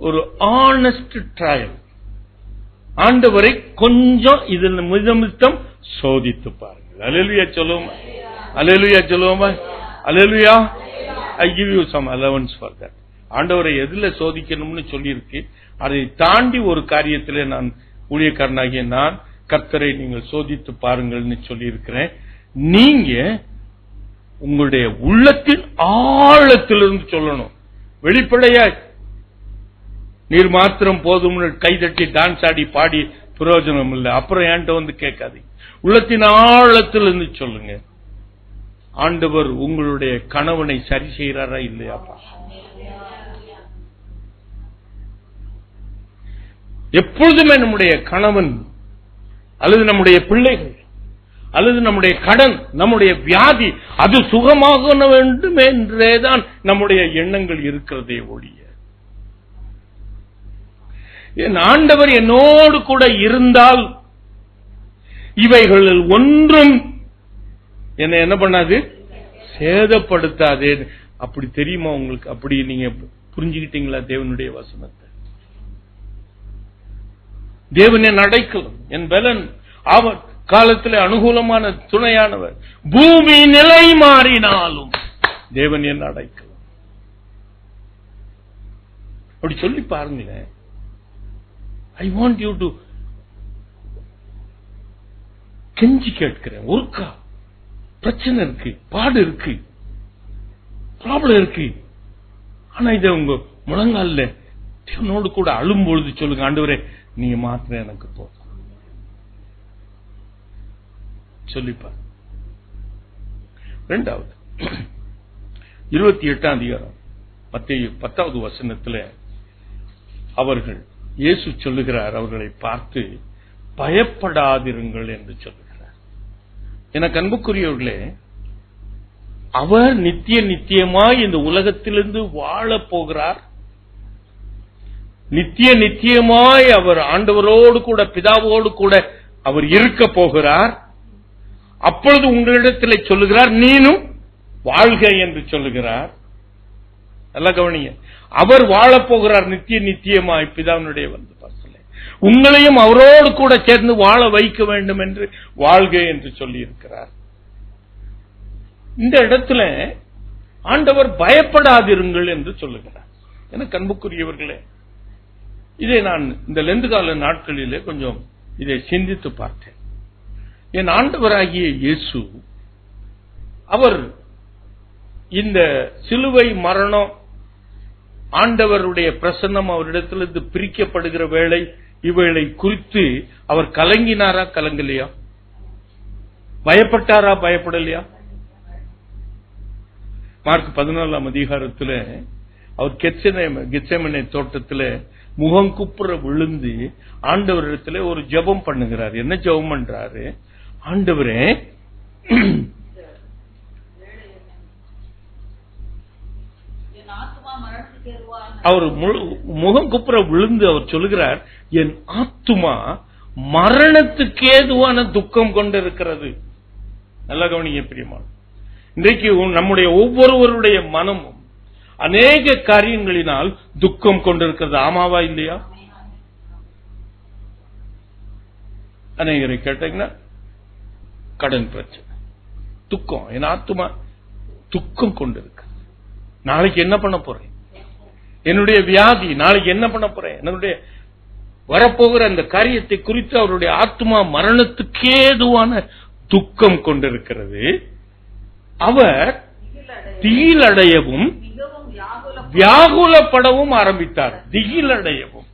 ஒரு ஆனஸ்ட் ட்ரையல். ஆண்டவரை கொஞ்சம் இதன் மிதமித்தம் சோதித்து பாருங்கள். அல்லேலூயா சொல்லுவோமா? அல்லேலூயா சொல்லுவோமா? Hallelujah. I give you some allowance for that. ஆண்டவரை எதுல சோதிக்கணும்னு சொல்லி இருக்கு. அதை தாண்டி ஒரு காரியத்திலே நான் ஊழியக்காரனாகிய நான் கர்த்தரை நீங்கள் சோதித்து பாருங்கள்னு சொல்லி இருக்கிறேன். நீங்க உங்களுடைய உள்ளத்தின் ஆழத்திலிருந்து சொல்லணும். வெளிப்படையா நீர் மாத்திரம் போதும் கைதட்டி டான்ஸ் ஆடி பாடி பிரயோஜனம் இல்லை. அப்புறம் என்கிட்ட வந்து கேட்காதீங்க. உள்ளத்தின் ஆழத்திலிருந்து சொல்லுங்க, ஆண்டவர் உங்களுடைய கணவனை சரி செய்யறாரா இல்லையாப்பா? எப்பொழுதுமே நம்முடைய கணவன் அல்லது நம்முடைய பிள்ளைகள் அல்லது நம்முடைய கடன், நம்முடைய வியாதி அது சுகமாக வேண்டும் என்றேதான் நம்முடைய எண்ணங்கள் இருக்கிறதே ஒழிய, என் ஆண்டவர் என்னோடு கூட இருந்தால் இவைகளில் ஒன்றும் என்னை என்ன பண்ணாது, சேதப்படுத்தாதே. அப்படி தெரியுமா உங்களுக்கு? அப்படி நீங்க புரிஞ்சுக்கிட்டீங்களா தேவனுடைய வசனத்தை? தேவன் என் அடைக்கலம், என் பலன், அவர் காலத்தில் அனுகூலமான துணையானவர். பூமி நிலை மாறினாலும் தேவன் என் அடைக்கலம். அப்படி சொல்லி பாருங்களேன். ஐ வாண்ட் யூ டு கெஞ்சி கேட்கிறேன். ஒருக்கா பிரச்சனை இருக்கு, பாடு இருக்கு, ப்ராப்ளம் இருக்கு, ஆனா இதை உங்க முழங்கால தேவனோடு கூட அழும்பொழுது சொல்லுங்க, ஆண்டவரே நீங்க மாத்திரம் எனக்கு போதும் சொல்லிப்பார். இரண்டாவது 28ஆம் அதிகாரம் மத்தேயு 10வது வசனத்தில் அவர்கள் இயேசு சொல்லுகிறார், அவர்களை பார்த்து பயப்படாதிருங்கள் என்று சொல்லுகிறார். எனக்கு அன்புக்குரியவர்களே, அவர் நித்தியமாய் இந்த உலகத்திலிருந்து வாழ போகிறார். நித்தியமாய் அவர் ஆண்டவரோடு கூட பிதாவோடு கூட அவர் இருக்க போகிறார். அப்பொழுது உங்களிடத்தில் சொல்லுகிறார், நீனும் வாழ்க என்று சொல்லுகிறார். நல்லா கவனிங்க, அவர் வாழப் போகிறார் நித்தியமாய் பிதாவினுடைய வந்து உங்களையும் அவரோடு கூட சேர்ந்து வாழ வைக்க வேண்டும் என்று வாழ்க என்று சொல்லி இருக்கிறார். இந்த இடத்துல ஆண்டவர் பயப்படாதிருங்கள் என்று சொல்லுகிறார். எனக்கு அன்புக்குரியவர்களே, இதை நான் இந்த லெந்து கால நாட்களிலே கொஞ்சம் இதை சிந்தித்து பார்த்தேன். என் ஆண்டவராகிய இயேசு அவர் இந்த சிலுவை மரணம், ஆண்டவருடைய பிரசன்னம் அவரிடத்திலிருந்து பிரிக்கப்படுகிற வேளை, இவைகளை குறித்து அவர் கலங்கினாரா, கலங்கலையா? பயப்பட்டாரா, பயப்படலையா? மார்க் 14ஆம் அதிகாரத்தில் அவர் கெத்செமனே தோட்டத்தில் முகங்குப்புற விழுந்து ஆண்டவரிடத்தில் ஒரு ஜெபம் பண்ணுகிறார். என்ன ஜெபம் பண்றாரு? ஆண்டவரே, அவர் முகம் குப்புற விழுந்து அவர் சொல்லுகிறார், என் ஆத்துமா மரணத்துக்கு ஏதுவான துக்கம் கொண்டிருக்கிறது. நல்லா கவனிங்க பிரியமான, இன்றைக்கு நம்முடைய ஒவ்வொருவருடைய மனமும் அநேக காரியங்களினால் துக்கம் கொண்டிருக்கிறது. ஆமாவா இல்லையா? அநேகரை கேட்டீங்கன்னா கடன் பிரச்சனை, துக்கம். என் ஆத்துமா துக்கம் கொண்டிருக்கு. நாளைக்கு என்ன பண்ண போறேன்? என்னுடைய வியாதி நாளைக்கு என்ன பண்ண போறேன்? என்னுடைய வரப்போகிற அந்த காரியத்தை குறித்து அவருடைய ஆத்மா மரணத்துக்கேதுவான துக்கம் கொண்டிருக்கிறது. அவர் திகிலடையவும் வியாகுலப்படவும் ஆரம்பித்தார். திகிலடையவும்,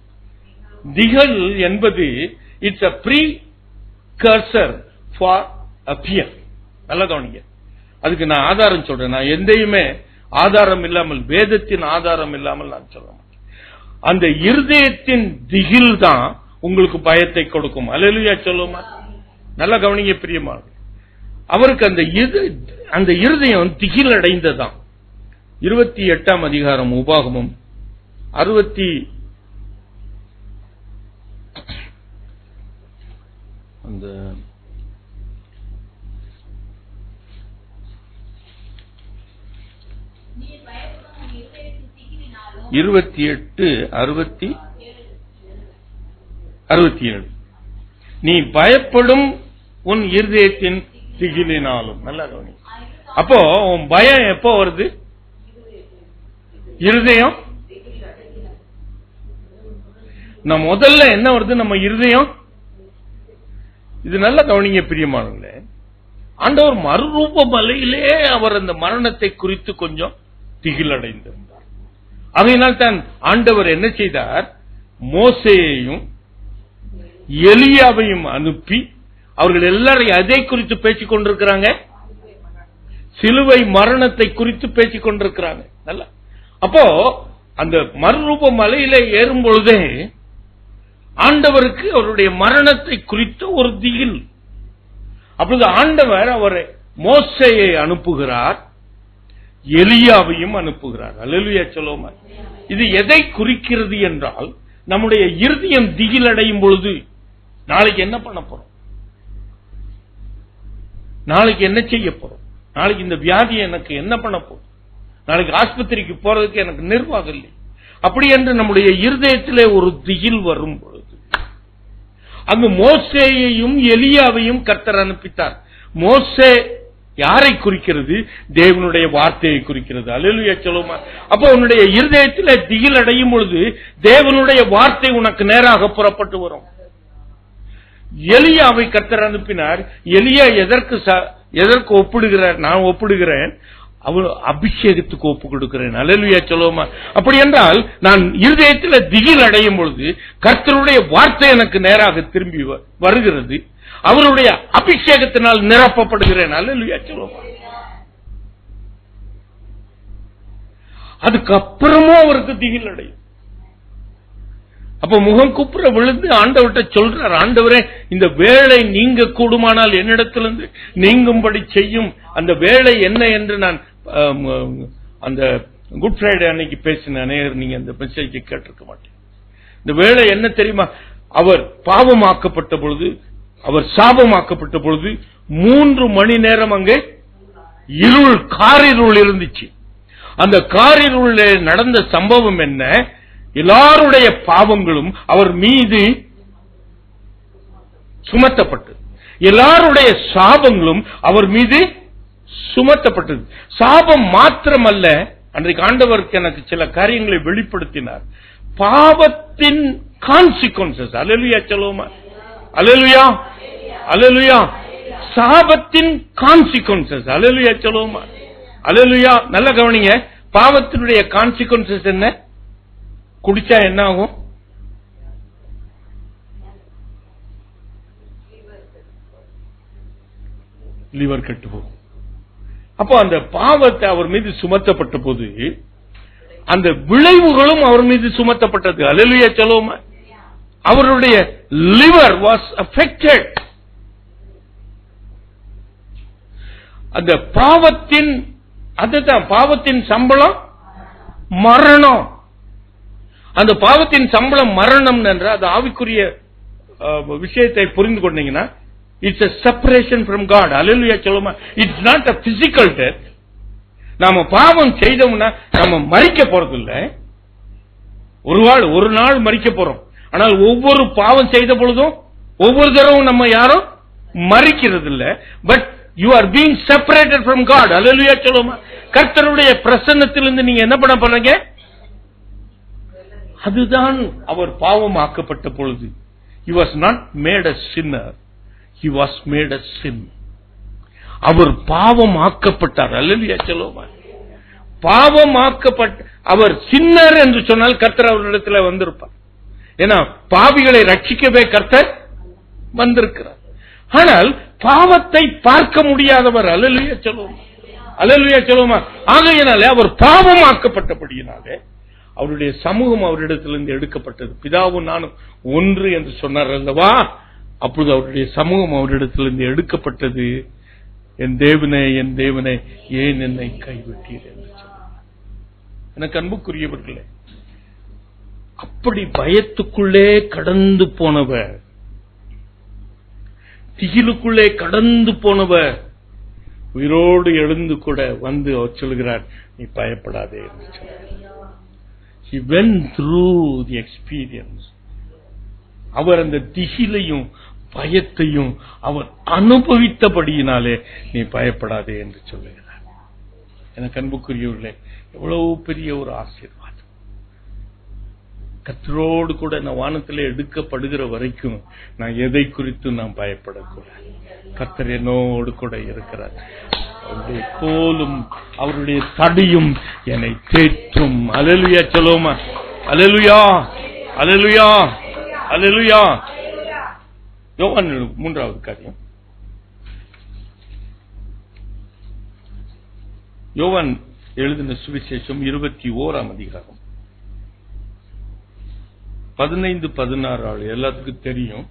திகில் என்பது it's a precursor for a fear. நல்லா கவனிங்க, அதுக்கு நான் ஆதாரம் சொல்றேன். நான் எந்தையுமே ஆதாரம் இல்லாமல், வேதத்தின் ஆதாரம் இல்லாமல் நான் சொல்ல மாட்டேன். அந்த இருதயத்தின் திகில் தான் உங்களுக்கு பயத்தை கொடுக்கும். அல்லேலூயா சொல்லுமா? நல்லா கவனிங்க பிரியமா, அவருக்கு அந்த இருதயம் திகில் அடைந்ததான். 28ஆம் அதிகாரம் உபாகமம் 28:67 நீ பயப்படும் உன் இருதயத்தின் திகிலினாலும். நல்லா கவனி. அப்போ உன் பயம் எப்போ வருது? இருதயம். நம்ம முதல்ல என்ன வருது? நம்ம இருதயம். இது நல்ல கவனிங்க பிரியமானவர்களே. ஆண்டவர் மறுரூப மலையிலே அவர் அந்த மரணத்தை குறித்து கொஞ்சம் திகில் அடைந்திருந்தார். அதனால் தான் ஆண்டவர் என்ன செய்தார்? மோசேயையும் எலியாவையும் அனுப்பி அவர்கள் எல்லாரையும் அதை குறித்து பேசிக் கொண்டிருக்கிறாங்க. சிலுவை மரணத்தை குறித்து பேசிக் கொண்டிருக்கிறாங்க. நல்லா. அப்போ அந்த மறுரூப மலையிலே ஏறும் பொழுதே ஆண்டவருக்கு அவருடைய மரணத்தை குறித்த ஒரு திகில். அப்பொழுது ஆண்டவர் அவரை மோசேயை அனுப்புகிறார், எலியாவையும் அனுப்புகிறார். அல்லேலூயா சொல்லுவோமா? இது எதை குறிக்கிறது என்றால், நம்முடைய இருதயம் திகில் அடையும் பொழுது நாளைக்கு என்ன பண்ண போறோம், நாளைக்கு என்ன செய்ய போறோம், நாளைக்கு இந்த வியாதி எனக்கு என்ன பண்ண போறோம், நாளைக்கு ஆஸ்பத்திரிக்கு போறதுக்கு எனக்கு நிர்வாகம் இல்லை, அப்படி என்று நம்முடைய இருதயத்திலே ஒரு திகில் வரும் பொழுது அங்கு மோசேயையும் எலியாவையும் கர்த்தர் அனுப்பித்தார். மோசே யாரை குறிக்கிறது? தேவனுடைய வார்த்தையை குறிக்கிறது. அல்லேலூயா சொல்லுமா. அப்ப உன்னுடைய இருதயத்தில் திகில் அடையும் பொழுது தேவனுடைய வார்த்தை உனக்கு நேராக புறப்பட்டு வரும். எலியாவை கர்த்தர் அனுப்பினார். எலியா எதற்கு ஒப்பிடுகிறார்? நான் ஒப்பிடுகிறேன், அவர் அபிஷேகத்துக்கு ஒப்பு கொடுக்கிறேன். அல்லேலூயா சொல்லுமா. அப்படி என்றால் நான் இருதயத்தில் திகில் அடையும் பொழுது கர்த்தருடைய வார்த்தை எனக்கு நேராக திரும்பி வருகிறது. அவருடைய அபிஷேகத்தினால் நிரப்பப்படுகிறேன். அல்லேலூயா சொல்லுமா. அதுக்கப்புறமும் அவருக்கு திகில் அடையும். அப்ப முகம் குப்புற விழுந்து ஆண்டவர்கிட்ட சொல்றார், ஆண்டவரே இந்த வேலை நீங்க கூடுமானால் என்னிடத்திலிருந்து நீங்கும்படி செய்யும். அந்த வேலை என்ன என்று நான் அந்த குட் ஃப்ரைடே அன்னைக்கு பேசின அநேகர் நீங்க அந்த மெசேஜை கேட்டிருக்க மாட்டேன். இந்த வேலை என்ன தெரியுமா? அவர் பாவமாக்கப்பட்ட பொழுது, அவர் சாபமாக்கப்பட்ட பொழுது 3 மணி நேரம் அங்கே இருள், காரிருள் இருந்துச்சு. அந்த காரிருள் நடந்த சம்பவம் என்ன? எல்லாருடைய பாவங்களும் அவர் மீது சுமத்தப்பட்டது. எல்லாருடைய சாபங்களும் அவர் மீது சுமத்தப்பட்டது. சாபம் மாத்திரமல்ல, அன்றைக்கு ஆண்டவருக்கு எனக்கு சில காரியங்களை வெளிப்படுத்தினார். பாவத்தின் கான்சிக்வன்சஸ். அல்லேலூயா சொல்லுவோமா. அல்லேலூயா, அல்லேலூயா. சாபத்தின் கான்சிக்வன்சஸ். அல்லேலூயா சொல்லுவோமா. அல்லேலூயா. நல்ல கவனிங்க. பாவத்தினுடைய கான்சிக்வன்சஸ் என்ன? குடிச்சா என்ன ஆகும்? லிவர் கெட்டு போகும். அப்போ அந்த பாவத்தை அவர் மீது சுமத்தப்பட்ட போது அந்த விளைவுகளும் அவர் மீது சுமத்தப்பட்டது. அல்லேலூயா சொல்லுவோமா. அவருடைய லிவர் வாஸ் அஃபெக்டட். அந்த பாவத்தின், அதுதான் பாவத்தின் சம்பளம் மரணம். அந்த பாவத்தின் சம்பளம் மரணம் என்ற அது ஆவிக்குரிய விஷயத்தை புரிந்து கொண்டீங்கன்னா, it's a separation from God. Hallelujah சொல்லுமா. It's not a physical death. நாம பாவம் செய்தோம்னா நாம மரிக்க போறது இல்ல. ஒரு நாள் மரிக்க போறோம். ஆனால் ஒவ்வொரு பாவம் செய்த பொழுதும் ஒவ்வொரு தடவும் நம்ம யாரும் மரிக்கிறது இல்ல. But you are being separated from God. Hallelujah சொல்லுமா. கர்த்தருடைய பிரசன்னத்திலிருந்து நீங்க என்ன பண்ண போறீங்க? அதுதான் அவர் பாவமாக்கப்பட்ட பொழுது. He was not made a sinner, he was made a sin. அவர் பாவமாக்கப்பட்டார். அல்லேலூயா சொல்லுமா. பாவமாக்கப்பட்ட அவர் சின்னர் என்று சொன்னால் கர்த்தர் அவரிடத்தில் வந்திருப்பார். ஏன்னா பாவிகளை ரட்சிக்கவே கர்த்தர் வந்திருக்கிறார். ஆனால் பாவத்தை பார்க்க முடியாதவர். அல்லேலூயா சொல்லுமா. அல்லேலூயா சொல்லுமா. ஆகையினாலே அவர் பாவமாக்கப்பட்டபடியினாலே அவருடைய சமூகம் அவரிடத்திலிருந்து எடுக்கப்பட்டது. பிதாவும் நானும் ஒன்று என்று சொன்னார் அல்லவா. அப்பொழுது அவருடைய சமூகம் அவரிடத்திலிருந்து எடுக்கப்பட்டது. என் தேவனே, என் தேவனே, ஏன் என்னை கைவிட்டீர் என்று சொன்னார். எனக்கு அன்புக்குரியவர்களே, அப்படி பயத்துக்குள்ளே கடந்து போனவர், திகிலுக்குள்ளே கடந்து போனவர் உயிரோடு எழுந்து கூட வந்து அவர் சொல்கிறார், நீ பயப்படாதே என்று சொன்னார். He went through the experience. அவர் அந்த திகிலையும் பயத்தையும் அவர் அனுபவித்தபடியினாலே நீ பயப்படாதே என்று சொல்லுகிறார். எனக்கு அன்புக்குரியவர்களே, எவ்வளவு பெரிய ஒரு ஆசீர்வாதம். கர்த்தரோடு கூட நான் வானத்திலே எடுக்கப்படுகிற வரைக்கும் நான் எதை குறித்து நான் பயப்படக்கூடாது. கர்த்தர் என்னோடு கூட இருக்கிறார். அவருடைய கோலும் அவருடைய தடியும் என்னை தேற்றும். அல்லேலூயா சொல்லுமா. அல்லேலூயா, அல்லேலூயா, அல்லேலூயா. யோவான் 3வது காரியம். யோவான் எழுதின சுவிசேஷம் 21ஆம் அதிகாரம் 15-16 எல்லாத்துக்கும் தெரியும்.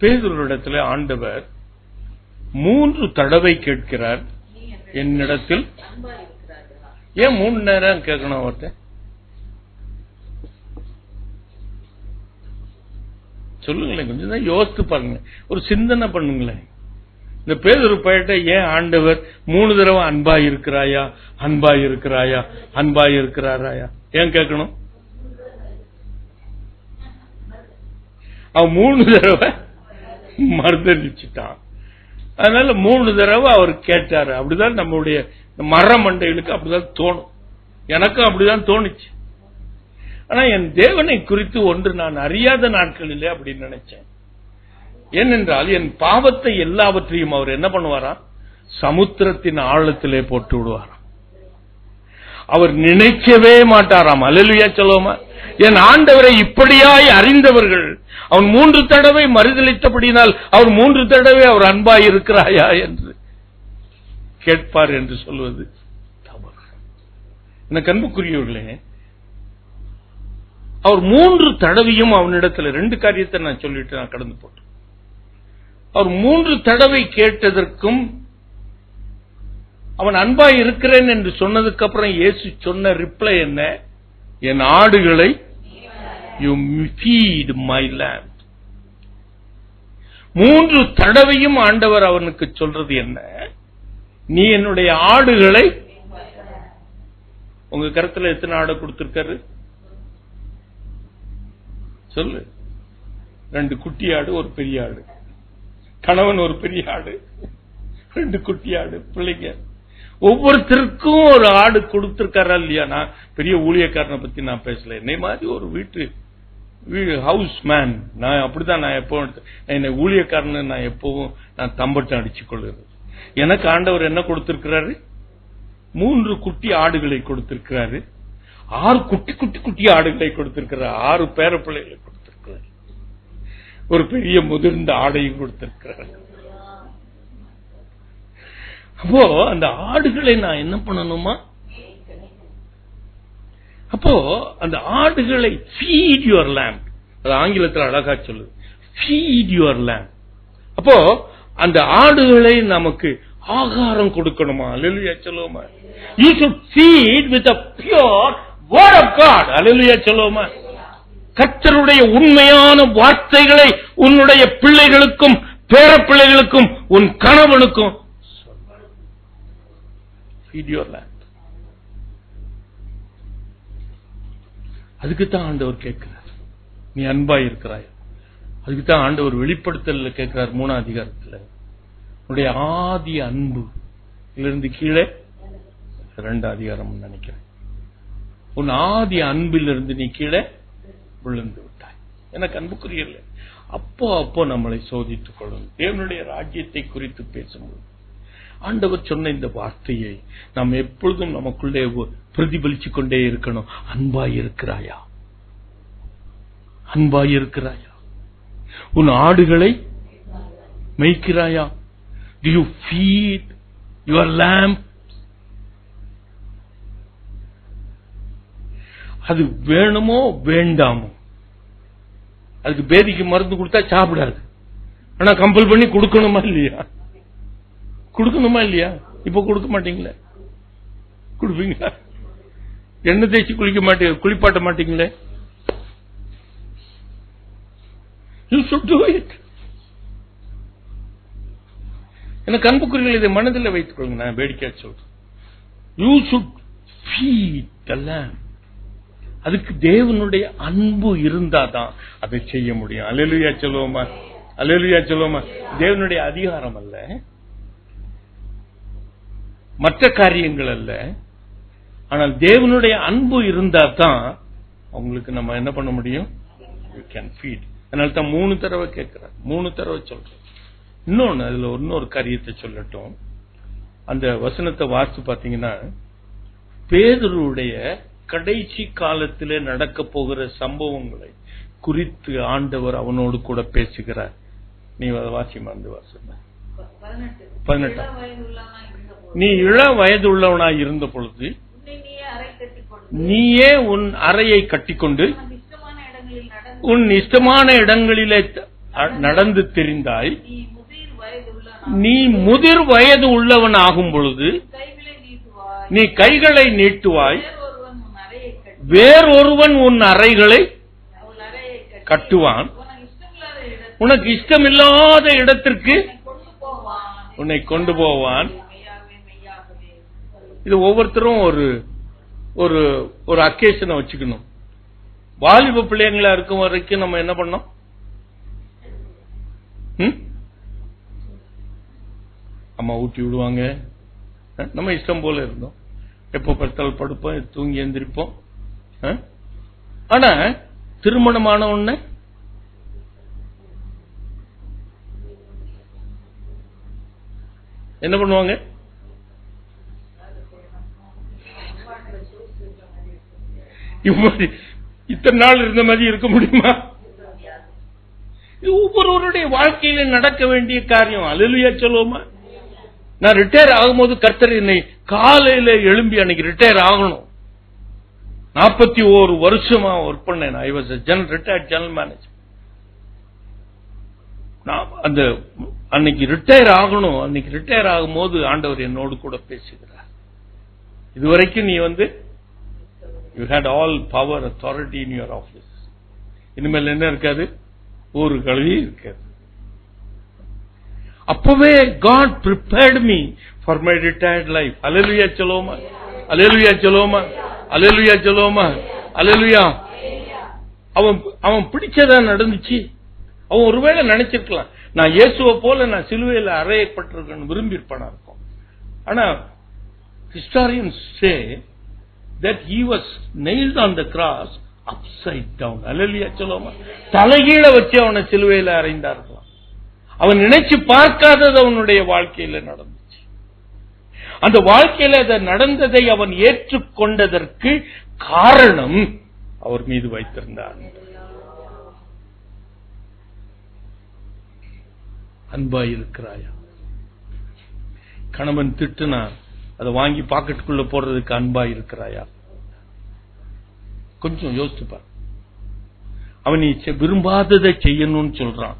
பேதுருவிடத்தில் ஆண்டவர் 3 தடவை கேட்கிறார், என்னிடத்தில். ஏன் 3 நேரம் கேட்கணும் அவர்கிட்ட? சொல்லுங்களேன், கொஞ்சம் தான் யோசித்து பாருங்க, ஒரு சிந்தனை பண்ணுங்களேன். இந்த பேதுரு பையட்ட ஏன் ஆண்டவர் 3 தடவை அன்பாய் இருக்கிறாயா, அன்பாய் இருக்கிறாயா, அன்பாய் இருக்கிறாராயா ஏன் கேட்கணும்? அவன் 3 தடவை மறுதளிச்சுட்டான். அதனால 3 தடவை அவர் கேட்டாரு. அப்படிதான் நம்முடைய மர மண்டைகளுக்கு அப்படிதான் தோணும். எனக்கும் அப்படிதான் தோணுச்சு. ஆனா என் தேவனை குறித்து ஒன்று நான் அறியாத நாட்களிலே அப்படி நினைச்சேன். ஏனென்றால் என் பாவத்தை எல்லாவற்றையும் அவர் என்ன பண்ணுவாராம்? சமுத்திரத்தின் ஆழத்திலே போட்டு விடுவாராம். அவர் நினைக்கவே மாட்டாராம். அல்லேலூயா சொல்லுவோமா? என் ஆண்டவரை இப்படியாய் அறிந்தவர்கள் அவன் 3 தடவை மறுதளித்தபடினால் அவர் 3 தடவை அவர் அன்பாய் இருக்கிறாயா என்று கேட்பார் என்று சொல்வது தவறு. எனக்கு அன்புக்குரியவர்களே, அவர் 3 தடவையும் அவனிடத்தில் 2 காரியத்தை நான் சொல்லிட்டு நான் கடந்து போட்டேன். அவர் 3 தடவை கேட்டதற்கும் அவன் அன்பாய் இருக்கிறேன் என்று சொன்னதுக்கு அப்புறம் இயேசு சொன்ன ரிப்ளை என்ன? என் ஆடுகளை you feed my lamb. 3 தடவையும் ஆண்டவர் அவனுக்கு சொல்றது என்ன? நீ என்னுடைய ஆடுகளை. உங்க கருத்துல எத்தனை ஆடை கொடுத்திருக்காரு சொல்லு? 2 குட்டி ஆடு, ஒரு பெரிய ஆடு. கணவன் ஒரு பெரிய ஆடு, 2 குட்டி ஆடு, பிள்ளைங்க. ஒவ்வொருத்தருக்கும் ஒரு ஆடு கொடுத்திருக்காரா இல்லையா? நான் பெரிய ஊழியக்காரனை பத்தி நான் பேசல. என்னை மாதிரி ஒரு வீட்டு ஹவுஸ் மேன் நான் அப்படிதான். நான் எப்போ என்னை ஊழியக்காரன்னு நான் எப்பவும் நான் தம்பட்டம் அடிச்சுக் கொள்கிறது. எனக்கு ஆண்டவர் என்ன கொடுத்திருக்கிறாரு? 3 குட்டி ஆடுகளை கொடுத்திருக்கிறாரு. 6 குட்டி குட்டி குட்டி ஆடுகளை கொடுத்திருக்கிறார். 6 பேர பிள்ளைகளை கொடுத்திருக்கிறார். ஒரு பெரிய முதிர்ந்த ஆடையும் கொடுத்திருக்கிறார். அப்போ அந்த ஆடுகளை நான் என்ன பண்ணணுமா? அப்போ அந்த ஆடுகளை feed your lamb. அது ஆங்கிலத்தில் அழகா சொல்லுது, feed your lamb. அப்போ அந்த ஆடுகளை நமக்கு ஆகாரம் கொடுக்கணுமா? அல்லேலூயா சொல்லுவோமா? You should feed with the pure word of God. அல்லேலூயா சொல்லுவோமா? கர்த்தருடைய உண்மையான வார்த்தைகளை உன்னுடைய பிள்ளைகளுக்கும் பேர பிள்ளைகளுக்கும் உன் கணவனுக்கும் feed your lamb. அதுக்குத்தான் ஆண்டவர் கேட்கிறார், நீ அன்பாய் இருக்கிறாய். அதுக்குத்தான் ஆண்டவர் வெளிப்படுத்தல கேட்கிறார் 3ஆம் அதிகாரத்தில், உன்னுடைய ஆதி அன்பு இருந்து கீழே 2ஆம் அதிகாரம் நினைக்கிறேன், உன் ஆதி அன்பிலிருந்து நீ கீழே விழுந்து விட்டாய். எனக்கு அன்புக்குரியல. அப்போ நம்மளை சோதித்துக் கொள்ளணும். தேவனுடைய ராஜ்யத்தை குறித்து பேசும்போது ஆண்டவர் சொன்ன இந்த வார்த்தையை நாம் எப்பொழுதும் நமக்குள்ளே பிரதிபலிச்சுக் கொண்டே இருக்கணும். அன்பாய் இருக்கிறாயா? அன்பாய் இருக்கிறாயா? உன் ஆடுகளை மேய்க்கிறாயா? Do you feed your lamb? அது வேணுமோ வேண்டாமோ? அதுக்கு பேதிக்கு மருந்து கொடுத்தா சாப்பிடாது. ஆனா கம்பல் பண்ணி கொடுக்கணுமா இல்லையா? கொடுக்கணுமா இல்லையா? இப்ப கொடுக்க மாட்டீங்களே, கொடுப்பீங்களா? எண்ணெய் தேய்ச்சி குளிப்பாட்ட மாட்டீங்களே? You should do it. எனக்கு அன்புக்குரியவர்கள் இதை மனதில் வைத்துக் கொள்ளுங்க. நான் வேடிக்கை சொல்றேன். You should feed the lamb. அதுக்கு தேவனுடைய அன்பு இருந்தாதான் அதை செய்ய முடியும். அல்லேலூயா சொல்லுவோமா? அல்லேலூயா சொல்லுவோமா? தேவனுடைய அதிகாரம் அல்ல, மற்ற காரியங்கள் அல்ல, ஆனால் தேவனுடைய அன்பு இருந்தா தான் அவங்களுக்கு நம்ம என்ன பண்ண முடியும்? You can feed. அதனால தான் 3 தடவை கேட்கிறார், 3 தடவை சொல்றேன். இன்னொன்னு, அதுல இன்னொரு காரியத்தை சொல்லட்டும். அந்த வசனத்தை வாசித்து பாத்தீங்கன்னா, பேதுருடைய கடைசி காலத்திலே நடக்க போகிற சம்பவங்களை குறித்து ஆண்டவர் அவனோடு கூட பேசுகிறார். நீ வாசி மறந்து வாசன 18. நீ இள வயது உள்ளவனாய் இருந்த பொழுது நீயே உன் அறையை கட்டிக்கொண்டு உன் இஷ்டமான இடங்களிலே நடந்து தெரிந்தாய். நீ முதிர் வயது உள்ளவன் ஆகும் பொழுது நீ கைகளை நீட்டுவாய், வேறொருவன் உன் அறைகளை கட்டுவான், உனக்கு இஷ்டமில்லாத இடத்திற்கு உன்னை கொண்டு போவான். இது ஒவ்வொருத்தரும் ஒரு ஒரு அக்கேஷனை வச்சுக்கணும். வாலிப பிள்ளைங்களா இருக்கும் வரைக்கும் நம்ம என்ன பண்ணோம்? அம்மா ஊட்டி விடுவாங்க, நம்ம இஷ்டம் போல இருந்தோம். எப்போ படுத்தால் படுப்போம், தூங்கி எந்திரிப்போம். ஆனா திருமணமான உடனே என்ன பண்ணுவாங்க? இத்தனை நாள் இருந்த மாதிரி இருக்க முடியுமா? இது ஒவ்வொருவருடைய வாழ்க்கையில நடக்க வேண்டிய காரியம். அல்லேலூயா சொல்லுவோமா? நான் ரிட்டையர் ஆகும்போது கர்த்தர் என்னை காலையில எழும்பி அன்னைக்கு ரிட்டையர் ஆகணும். 41 வருஷமா ஒர்க் பண்ணேன். I was retired general manager. அந்த அன்னைக்கு ரிட்டையர் ஆகணும். அன்னைக்கு ரிட்டையர் ஆகும்போது ஆண்டவர் என்னோடு கூட பேசுகிறார். இதுவரைக்கும் நீ you had all power, authority in your office. இனிமேல் என்ன இருக்காது? ஒரு கல்வி இருக்காது. அப்பவே God prepared me for my retired life. Hallelujah சொல்லுவோமா? Hallelujah சொல்லுவோமா? Hallelujah சொல்லுவோமா? Hallelujah. அவன் பிடிச்சதா நடந்துச்சு. அவன் ஒருவேளை நினைச்சிருக்கலாம், நான் இயேசுவை போல நான் சிலுவையில் அறையப்பட்டிருக்கேன், விரும்பியிருப்பானா இருக்கும். ஆனா historians say that he was nailed on the cross upside down. Hallelujah சொல்லுவோமா? தலைகீழ வச்சு அவனை சிலுவையில் அறைந்தார்கள். அவன் நினைச்சு பார்க்காதது அவனுடைய வாழ்க்கையில நடந்துச்சு. அந்த வாழ்க்கையில அது நடந்ததை அவன் ஏற்றுக்கொண்டதற்கு காரணம் அவர் மீது வைத்திருந்தார். அன்பாய் இருக்கிறாயா? கணவன் திட்டுனா அதை வாங்கி பாக்கெட்டுக்குள்ள போடுறதுக்கு அன்பாய் இருக்கிறாயா? கொஞ்சம் யோசித்து பார். அவன் நீ விரும்பாததை செய்யணும்னு சொல்றான்.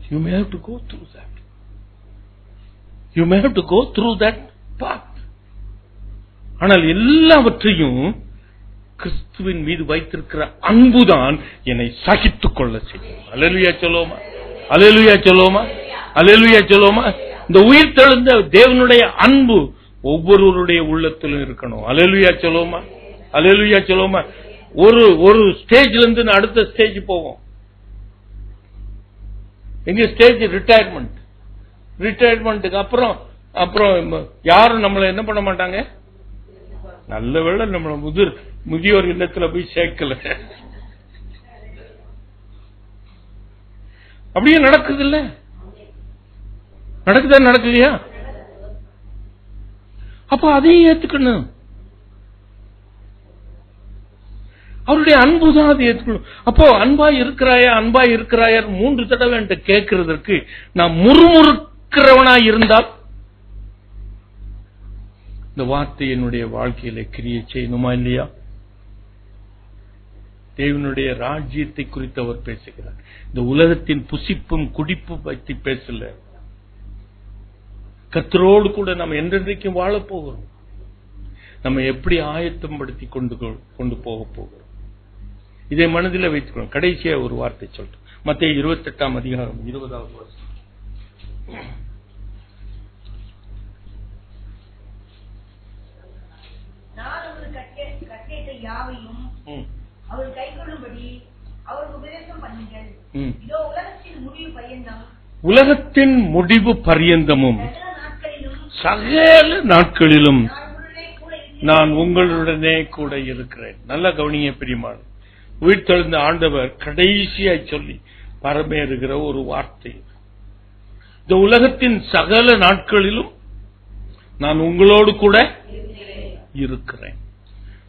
You may have to go through that. You may have to go through that path. ஆனால் எல்லாவற்றையும் கிறிஸ்துவின் மீது வைத்திருக்கிற அன்புதான் என்னை சகித்துக் கொள்ள செய்யும். அல்லேலூயா சொல்லுவோமா? அல்லேலூயா சொல்லுவோமா? அல்லேலூயா சொல்லுவோமா? இந்த உயிர் தெழுந்த தேவனுடைய அன்பு ஒவ்வொருவருடைய உள்ளத்திலும் இருக்கணும். அல்லேலூயா சொல்லுவோமா? அல்லேலூயா சொல்லுவோமா? ஒரு ஸ்டேஜ்ல இருந்து அடுத்த ஸ்டேஜ் போவோம். எங்க ஸ்டேஜ்? ரிட்டையர்மெண்ட்டுக்கு அப்புறம் யாரும் நம்மளை என்ன பண்ண மாட்டாங்க. நல்ல வேளை நம்மள முதியோர் இல்லத்துல போய் சேர்க்கல. அப்படியே நடக்குது இல்ல? நடக்குதா? நடக்கலையா? அப்ப அதையும் ஏத்துக்கணும். அவருடைய அன்புதான் அதை ஏற்றுக்கணும். அப்போ அன்பாய் இருக்கிறாயா, அன்பாய் இருக்கிறாயா 3 தடவை என்கிட்ட கேட்கறதற்கு நான் முறுமுறுக்கிறவனாய் இருந்தால் இந்த வார்த்தை என்னுடைய வாழ்க்கையில கிரியை செய்யணுமா இல்லையா? தேவனுடைய ராஜ்யத்தை குறித்து அவர் பேசுகிறார். இந்த உலகத்தின் புசிப்பும் குடிப்பும் பற்றி பேசல. கர்த்தரோடு கூட நம்ம என்றென்றைக்கும் வாழ போகிறோம். நம்ம எப்படி ஆயத்தம் படுத்தி கொண்டு போக போகிறோம், இதை மனதில் வைத்துக்கணும். கடைசியா ஒரு வார்த்தை சொல்றேன். மத்தேயு 28 அதிகாரம் 20வது வசனம். நான் ஒரு கட்டளை யாவையும் அவர் கைக்கொள்ளும்படி அவருக்கு உபதேசம் பண்ணுங்கள். இதோ உலகத்தின் முடிவு பரியந்தமும் சகல நாட்களிலும் நான் உங்களுடனே கூட இருக்கிறேன். நல்ல கவனிங்க பிரியமான, உயிர்த்தெழுந்த ஆண்டவர் கடைசியாய் சொல்லி பரமேறுகிற ஒரு வார்த்தை. இந்த உலகத்தின் சகல நாட்களிலும் நான் உங்களோடு கூட இருக்கிறேன்.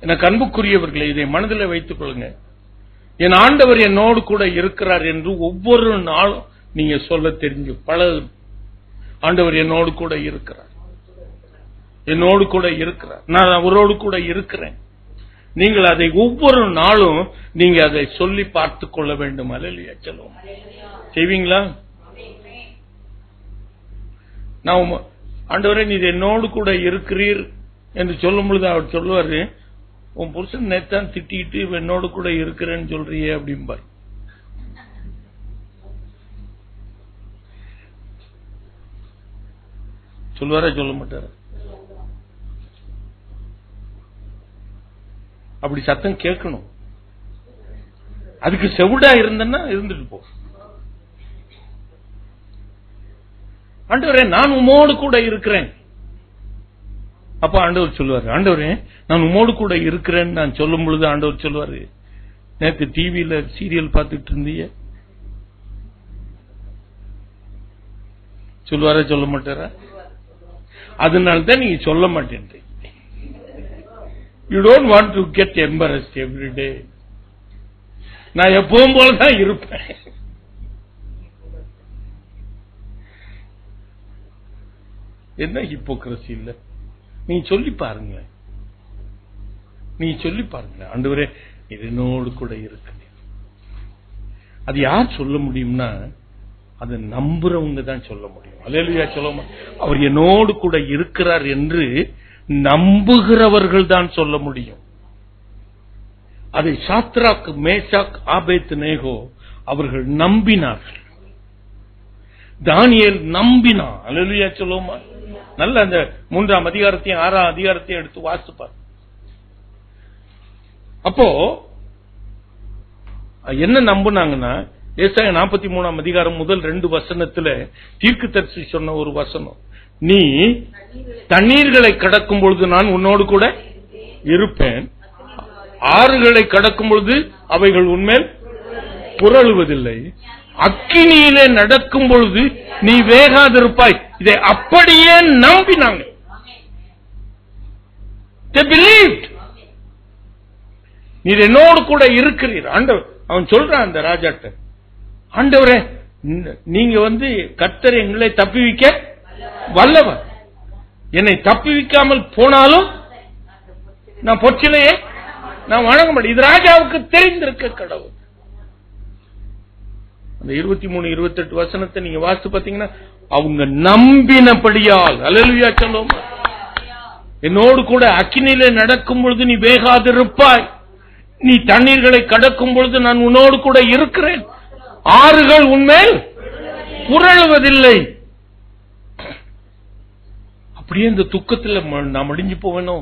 எனக்கு அன்புக்குரியவர்களை, இதை மனதில் வைத்துக் கொள்ளுங்க. என் ஆண்டவர் என்னோடு கூட இருக்கிறார் என்று ஒவ்வொரு நாளும் நீங்க சொல்ல தெரிஞ்சு பல. ஆண்டவர் என்னோடு கூட இருக்கிறார், என்னோடு கூட இருக்கிறார், நான் அவரோடு கூட இருக்கிறேன். நீங்கள் அதை ஒவ்வொரு நாளும் நீங்க அதை சொல்லி பார்த்துக் கொள்ள வேண்டும். அல்லேலூயா சொல்லுவோம். செய்வீங்களா? நான் ஆண்டவரே நீ என்னோடு கூட இருக்கிறீர் என்று சொல்லும் பொழுது அவர் சொல்லுவாரு, உன் புருஷன் நேத்தான் திட்டிட்டு என்னோடு கூட இருக்கிறேன்னு சொல்றியே அப்படிம்பார். சொல்லுவாரா? சொல்ல மாட்டாரு. அப்படி சத்தம் கேட்கணும். அதுக்கு செவிடா இருந்தேன்னா இருந்துட்டு போ. ஆண்டவரே நான் உம்மோடு கூட இருக்கிறேன். அப்ப ஆண்டவர் சொல்லுவாரு, ஆண்டவரே நான் உம்மோடு கூட இருக்கிறேன்னு நான் சொல்லும் பொழுது ஆண்டவர் சொல்லுவாரு, நேற்று டிவியில சீரியல் பார்த்துட்டு இருந்தீங்க. சொல்லுவாரா சொல்ல மாட்டாரா? அதனால்தான் நீங்க சொல்ல மாட்டேன். You don't want to get embarrassed every day. நான் எப்பவும் போலதான் இருப்பேன். என்ன ஹிப்போக்ரசி இல்ல? நீ சொல்லி பாருங்க, நீ சொல்லி பாருங்க, ஆண்டவரே என்னோடு கூட இருக்கு. அது யார் சொல்ல முடியும்னா அதை நம்புறவங்க தான் சொல்ல முடியும். அல்லேலூயா சொல்லுமா. அவர் என்னோடு கூட இருக்கிறார் என்று நம்புகிறவர்கள் தான் சொல்ல முடியும். அதை சாத்ராக், மேஷாக், ஆபேத்நேகோ அவர்கள் நம்பினார்கள். தானியேல் நம்பினான். அல்லேலூயா சொல்லுமா. நல்ல அந்த 3ஆம் அதிகாரத்தையும் 6ஆம் அதிகாரத்தையும் எடுத்து வாசிப்பார். அப்போ என்ன நம்புனாங்கன்னா, ஏசாயா 43ஆம் அதிகாரம் முதல் 2 வசனத்துல தீர்க்கதரிசி சொன்ன ஒரு வசனம், நீ தண்ணீர்களை கடக்கும் பொழுது நான் உன்னோடு கூட இருப்பேன், ஆறுகளை கடக்கும் பொழுது அவைகள் உன்மேல் புரளுவதில்லை, அக்கினியிலே நடக்கும் பொழுது நீ வேகாதிருப்பாய். இதை அப்படியே நம்பினாங்க. They believed. நீர் என்னோடு கூட இருக்கிறீர். ஆண்டவர் அவன் சொல்றான் அந்த ராஜாட்ட, ஆண்டவரே நீங்க கர்த்தர் எங்களை தப்பிவிக்க வல்லவர், என்னை தப்பிவிக்காமல் போனாலும் நான் பொற்சிலையே நான் வணங்க மாட்டேன். இது ராஜாவுக்கு தெரிந்திருக்க கடவுள். அந்த 23, 28 வசனத்தை நீங்க வாசித்து பாத்தீங்கன்னா, அவங்க நம்பினபடியால், அல்லேலூயா சொல்லுவோம், என்னோடு கூட அக்கினியிலே நடக்கும் பொழுது நீ வேகாதிருப்பாய், நீ தண்ணீர்களை கடக்கும் பொழுது நான் உன்னோடு கூட இருக்கிறேன், ஆறுகள் உன்மேல் புரளுவதில்லை. அப்படியே இந்த துக்கத்தில் நான் மடிஞ்சு போவேனோ,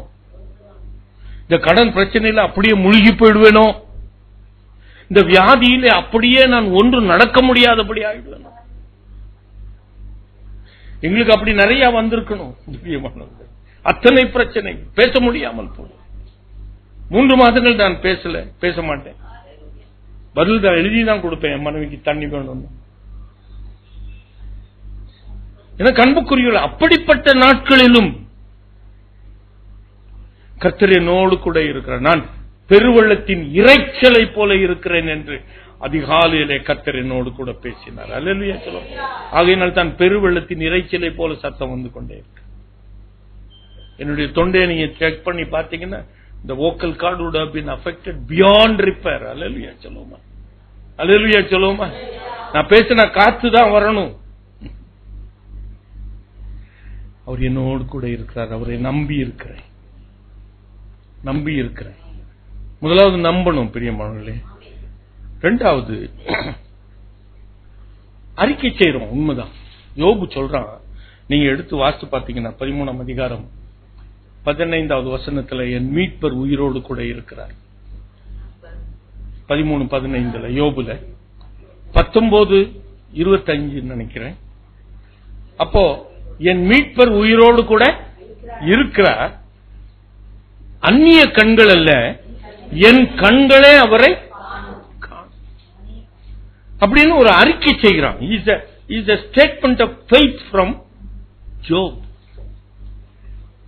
இந்த கடன் பிரச்சனையில அப்படியே முழுகி போயிடுவேனோ, இந்த வியாதியிலே அப்படியே நான் ஒன்று நடக்க முடியாதபடி ஆயிடுவேனோ. எங்களுக்கு அப்படி நிறைய வந்திருக்கணும். அத்தனை பிரச்சனை, பேச முடியாமல் போடும். 3 மாதங்கள் நான் பேச மாட்டேன். பதில் தான் எழுதிதான் கொடுப்பேன். என் மனைவிக்கு தண்ணி வேணும். எனக்கு அன்புக்குரியவர்கள், அப்படிப்பட்ட நாட்களிலும் கர்த்தர் என்னோடு கூட இருக்கிறார். நான் பெருவெள்ளத்தின் இரைச்சலை போல இருக்கிறேன் என்று அதிகாலையிலே கர்த்தர் என்னோடு கூட பேசினார். அல்லேலூயா சொல்லுவோம். ஆகையினால் தான் பெருவெள்ளத்தின் இரைச்சலை போல சத்தம் வந்து கொண்டே இருக்கு. என்னுடைய தொண்டையை நீங்க செக் பண்ணி பாத்தீங்கன்னா, the vocal cord would have been affected beyond repair. அல்லேலூயா சொல்லுவோமா. அல்லேலூயா சொல்லுவோமா. நான் பேசின காத்து தான் வரணும். அவர் என்னோடு கூட இருக்கிறார். அவரை நம்பி இருக்கிறேன். முதலாவது நம்பணும் பிரியமானவர்களே. 2வது அறிக்கை செய்யறோம். உண்மைதான். யோபு சொல்றான், நீங்க எடுத்து வாசித்து பாத்தீங்கன்னா 13ஆம் அதிகாரம் 15வது வசனத்துல என் மீட்பர் உயிரோடு கூட இருக்கிறார். 13:15 யோபுல 19:25 நினைக்கிறேன். அப்போ என் மீட்பர் உயிரோடு கூட இருக்கிறார், அந்நிய கண்கள் அல்ல, என் கண்களே அவரை அப்படின்னு ஒரு அறிக்கை செய்கிறான். Is a statement of faith from Job.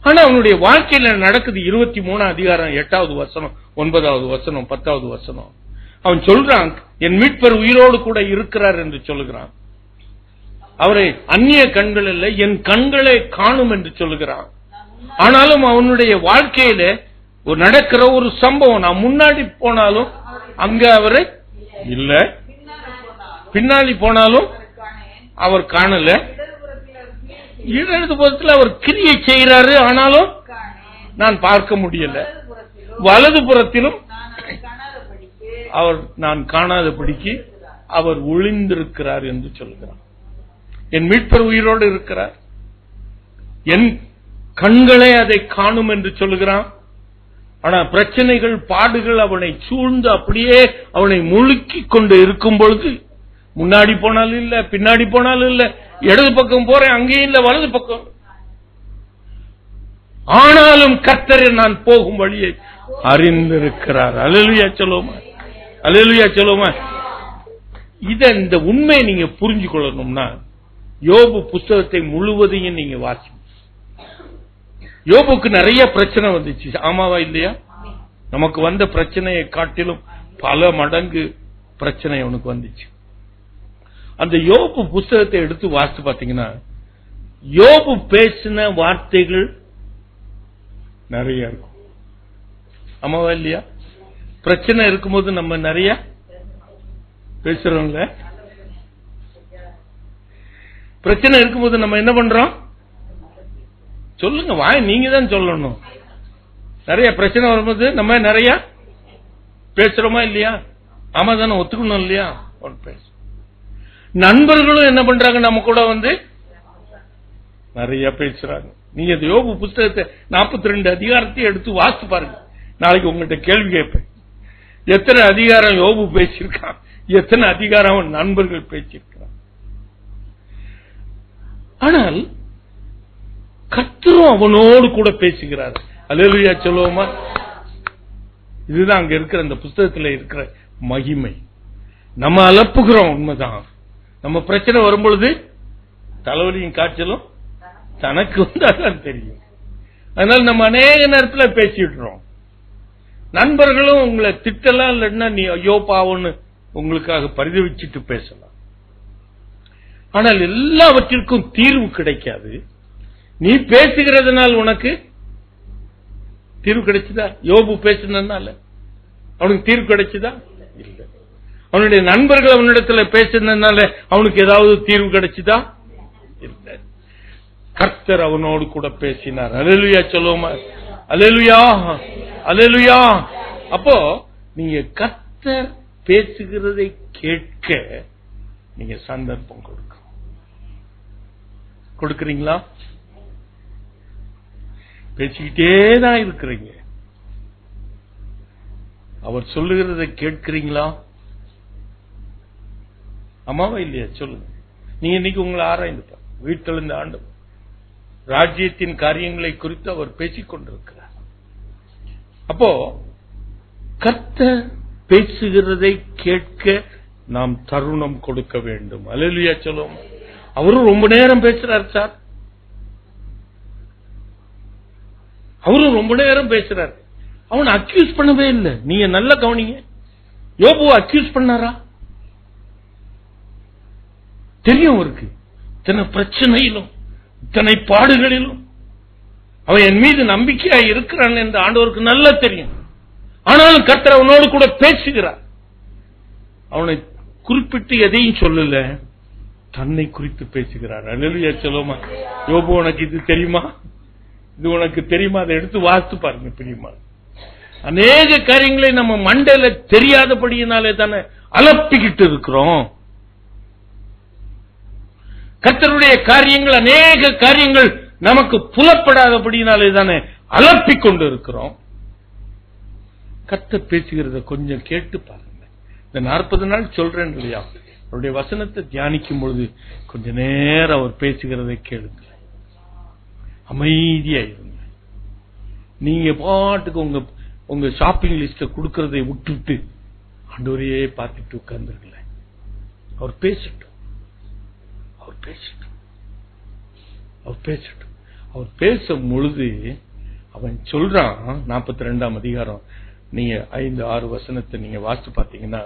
ஆனா அவனுடைய வாழ்க்கையில நடக்குது. 23ஆம் அதிகாரம் 8வது வசனம், 9வது வசனம், 10வது வசனம். அவன் சொல்றான், என் மீட்பர் உயிரோடு கூட இருக்கிறார் என்று சொல்லுகிறான். அவரை அந்நிய கண்கள் அல்ல, என் கண்களை காணும் என்று சொல்லுகிறான். ஆனாலும் அவனுடைய வாழ்க்கையில நடக்கிற ஒரு சம்பவம், நான் முன்னாடி போனாலும் அங்க அவரை இல்ல, பின்னாடி போனாலும் அவர் காணல, இடது புறத்தில் அவர் கிரியை செய்கிறாரு, ஆனாலும் நான் பார்க்க முடியல, வலது புறத்திலும் அவர் நான் காணாதபடிக்கு அவர் ஒளிந்திருக்கிறார் என்று சொல்கிறார். என் மீட்பர் உயிரோடு இருக்கிறார், என் கண்களே அதை காணும் என்று சொல்லுகிறான். ஆனா பிரச்சனைகள் பாடுகள் அவனை சூழ்ந்து அப்படியே அவனை முழுக்கி கொண்டு இருக்கும் பொழுது முன்னாடி போனாலும் இல்ல, பின்னாடி போனாலும் இல்ல, இடது பக்கம் போறேன் அங்கேயும் இல்ல, வலது பக்கம். ஆனாலும் கர்த்தர் நான் போகும் வழியை அறிந்திருக்கிறார். அல்லேலூயா சொல்லுவோமா, அல்லேலூயா சொல்லுவோமா. இந்த உண்மையை நீங்க புரிஞ்சு கொள்ளணும்னா யோபு புத்தகத்தை முழுவதையும் நீங்க வாசி. யோபுக்கு நிறைய பிரச்சனை வந்துச்சு, ஆமாவா இல்லையா? நமக்கு வந்த பிரச்சனையை காட்டிலும் பல மடங்கு பிரச்சனை அவனுக்கு வந்துச்சு. அந்த யோபு புத்தகத்தை எடுத்து வாசித்து பாத்தீங்கன்னா யோபு பேசின வார்த்தைகள் நிறைய இருக்கும், ஆமாவா இல்லையா? பிரச்சனை இருக்கும்போது நம்ம நிறைய பேசுறோம்ல. பிரச்சனை இருக்கும்போது நம்ம என்ன பண்றோம் சொல்லுங்க, வாய் நீங்க தான் சொல்லணும். நிறைய பிரச்சனை வரும்போது நம்ம நிறைய பேசுறோமா இல்லையா? ஆமா தானே, ஒத்துக்கணும் இல்லையா? நண்பர்களும் என்ன பண்றாங்க, நம்ம கூட வந்து நிறைய பேசுறாங்க. நீங்க யோபு புத்தகத்தை 42 அதிகாரத்தையும் எடுத்து வாசித்து பாருங்க. நாளைக்கு உங்கள்கிட்ட கேள்வி கேட்பேன், எத்தனை அதிகாரம் யோபு பேசியிருக்கான், எத்தனை அதிகாரம் நண்பர்கள் பேசியிருக்கிறான். ஆனால் கர்த்தரும் அவனோடு கூட பேசுகிறார். அல்லேலூயா சொல்லுவோமா. இதுதான் அங்க இருக்கிற அந்த புத்தகத்தில் இருக்கிற மகிமை. நம்ம அலப்புகிறோம், உண்மைதான். நம்ம பிரச்சனை வரும்பொழுது தலைவலியும் காய்ச்சலும் தனக்கு வந்தாதான் தெரியும். அதனால நம்ம அநேக நேரத்தில் பேசிடுறோம். நண்பர்களும் உங்களை திட்டலாம், இல்லைன்னா நீ ஐயோ பாவன்னு உங்களுக்காக பரிதவிச்சுட்டு பேசலாம். ஆனால் எல்லாவற்றிற்கும் தீர்வு கிடைக்காது. நீ பேசுகிறதுனால் உனக்கு தீர்வு கிடைச்சதா? யோபு பேசினால அவனுக்கு தீர்வு கிடைச்சதா? இல்ல. அவனுடைய நண்பர்கள் அவனிடத்துல பேசினால அவனுக்கு ஏதாவது தீர்வு கிடைச்சதா? இல்ல. கர்த்தர் அவனோடு கூட பேசினார். அல்லேலூயா சொல்லுவோமா, அல்லேலூயா, அல்லேலூயா. அப்போ நீங்க கர்த்தர் பேசுகிறதை கேட்க நீங்க சந்தர்ப்பம் கொடுக்கிறீங்களா? பேசிக்கிட்டே தான் இருக்கிறீங்க. அவர் சொல்லுகிறதை கேட்கிறீங்களா? அம்மாவா இல்லையா சொல்லுங்க. நீங்க இன்னைக்கு உங்களை ஆராய்ந்து வீட்டில் இந்த ஆண்டு ராஜ்யத்தின் காரியங்களை குறித்து அவர் பேசிக் கொண்டிருக்கிறார். அப்போ கர்த்தர் பேசுகிறதை கேட்க நாம் தருணம் கொடுக்க வேண்டும். அல்லேலூயா சொல்லுவோம். அவரும் ரொம்ப நேரம் பேசுறார் சார், அவரும் ரொம்ப நேரம் பேசுறார். அவனை அக்யூஸ் பண்ணவே இல்லை. நீங்க நல்லா கவனிங்க, யோபுவை அக்யூஸ் பண்ணாரா? தெரியும் அவருக்கு. இத்தனை பிரச்சனையிலும் இத்தனை பாடுகளிலும் அவன் என் மீது நம்பிக்கையா இருக்கிறான் என்று ஆண்டவருக்கு நல்லா தெரியும். ஆனாலும் கர்த்தர் அவனோடு கூட பேசுகிறார். அவனை குறிப்பிட்டு எதையும் சொல்லல, தன்னை குறித்து பேசுகிறார். அல்லேலூயா சொல்லுமா. யோபு உனக்கு இது தெரியுமா, இது உனக்கு தெரியுமா? அதை எடுத்து வாசித்து பாருங்க பிரியமா. அநேக காரியங்களை நம்ம மண்டையில தெரியாதபடியினாலே தானே அலப்பிக்கிட்டு இருக்கிறோம். கர்த்தருடைய காரியங்கள், அநேக காரியங்கள் நமக்கு புலப்படாதபடியினாலே தானே அலப்பிக் கொண்டு இருக்கிறோம். கர்த்தர் பேசுகிறத கொஞ்சம் கேட்டு பாருங்க. இந்த 40 நாள் சொல்றேன் இல்லையா, அவருடைய வசனத்தை தியானிக்கும் பொழுது கொஞ்ச நேரம் அவர் பேசுகிறதை கேளுங்க, அமைதியா இருங்க. நீங்க பாட்டுக்கு உங்க ஷாப்பிங் லிஸ்ட கொடுக்கறதை விட்டுட்டு ஆண்டவரையே பார்த்துட்டு உட்கார்ந்துருக்கல. அவர் பேசட்டும், அவர் பேசட்டும், அவர் பேசட்டும். அவர் பேசும் பொழுது அவன் சொல்றான். 42ஆம் அதிகாரம் நீங்க 5-6 வசனத்தை நீங்க வாசித்து பாத்தீங்கன்னா,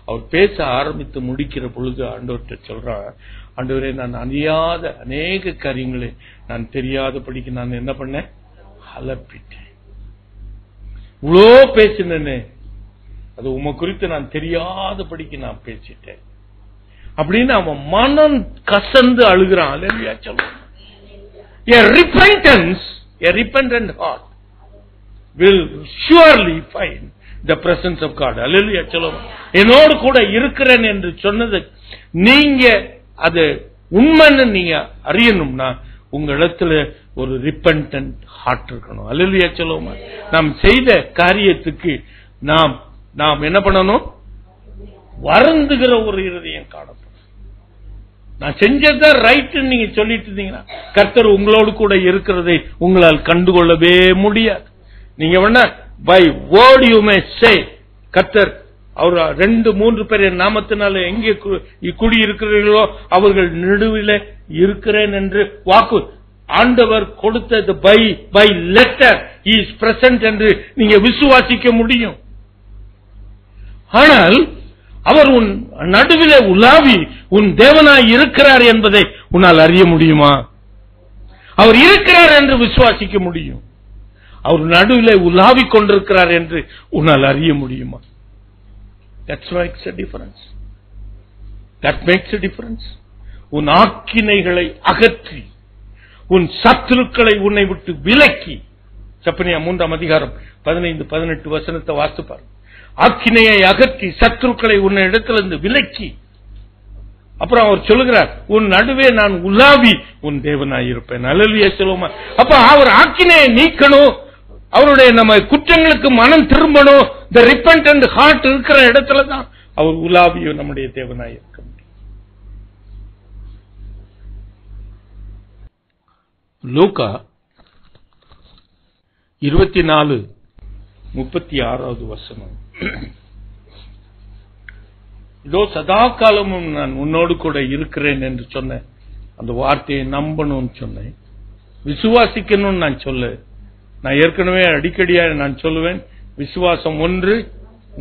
அவர் பேச ஆரம்பித்து முடிக்கிற பொழுது ஆண்டவர்கிட்ட சொல்றான், ஆண்டவரே நான் அறியாத அநேக காரியங்களை நான் தெரியாதபடிக்கு நான் என்ன பண்ணேன், அலப்பிட்டேன். இவ்வளோ பேசினேன்னு அது உமை குறித்து நான் தெரியாதபடிக்கு நான் பேசிட்டேன் அப்படின்னு அவன் மனம் கசந்து அழுகிறான். அல்லேலூயா சொல்லுவான். A repentant heart will surely find the presence of God. அல்லேலூயா சொல்லுவான். என்னோடு கூட இருக்கிறேன் என்று சொன்னது நீங்க அது உண்மைன்னு நீங்க அறியணும்னா உங்களிடத்துல ஒரு ரிப்பெண்டன்ட் ஹார்ட் இருக்கணும். அல்லேலூயா சொல்லுவோமா? நாம் செய்த காரியத்துக்கு நாம் என்ன பண்ணணும்? வருந்துகிற ஒரு இருதயம் காணப்படும். நான் செஞ்சதுதான் ரைட் நீங்க சொல்லிட்டு இருந்தீங்கன்னா கர்த்தர் உங்களோடு கூட இருக்கிறதை உங்களால் கண்டுகொள்ளவே முடியாது. நீங்க வேணா பை வேர்ட் யூ மே சே, கர்த்தர் அவர் 2-3 பேர் என் நாமத்தினால எங்கே கூடி இருக்கிறீர்களோ அவர்கள் நடுவில் இருக்கிறேன் என்று வாக்கு ஆண்டவர் கொடுத்தது by letter he is present என்று நீங்க விசுவாசிக்க முடியும். ஆனால் அவர் உன் நடுவிலே உலாவி உன் தேவனாய் இருக்கிறார் என்பதை உன்னால் அறிய முடியுமா? அவர் இருக்கிறார் என்று விசுவாசிக்க முடியும். அவர் நடுவிலே உலாவிக் கொண்டிருக்கிறார் என்று உன்னால் அறிய முடியுமா? That makes a difference. That makes a difference. உன் ஆக்கினைகளை அகற்றி உன் சத்துருக்களை உன்னை விட்டு விலக்கி, செப்பனியா 3ஆம் அதிகாரம் 15-18 வசனத்தை வாசிப்பார். ஆக்கினையை அகற்றி சத்துருக்களை உன்னை இடத்திலிருந்து விலக்கி, அப்புறம் அவர் சொல்லுகிறார் உன் நடுவே நான் உலாவி உன் தேவனாய் இருப்பேன். அல்லேலூயா சொல்லுவோமா? அப்ப அவர் ஆக்கினையை நீக்கணும், அவருடைய நம்ம குற்றங்களுக்கு மனம் திரும்பணும். இந்த ரிப்பெண்டன்ட் ஹார்ட் இருக்கிற இடத்துல தான் அவர் உலாவிய நம்முடைய தேவனாய் இருக்க முடியும். லூக்கா 24:36 வசனம். இதோ சதா காலமும் நான் உன்னோடு கூட இருக்கிறேன் என்று சொன்ன அந்த வார்த்தையை நம்பணும்னு சொன்னேன். விசுவாசிக்கணும்னு நான் சொல்ல, நான் ஏற்கனவே அடிக்கடியா நான் சொல்லுவேன், விசுவாசம் ஒன்று,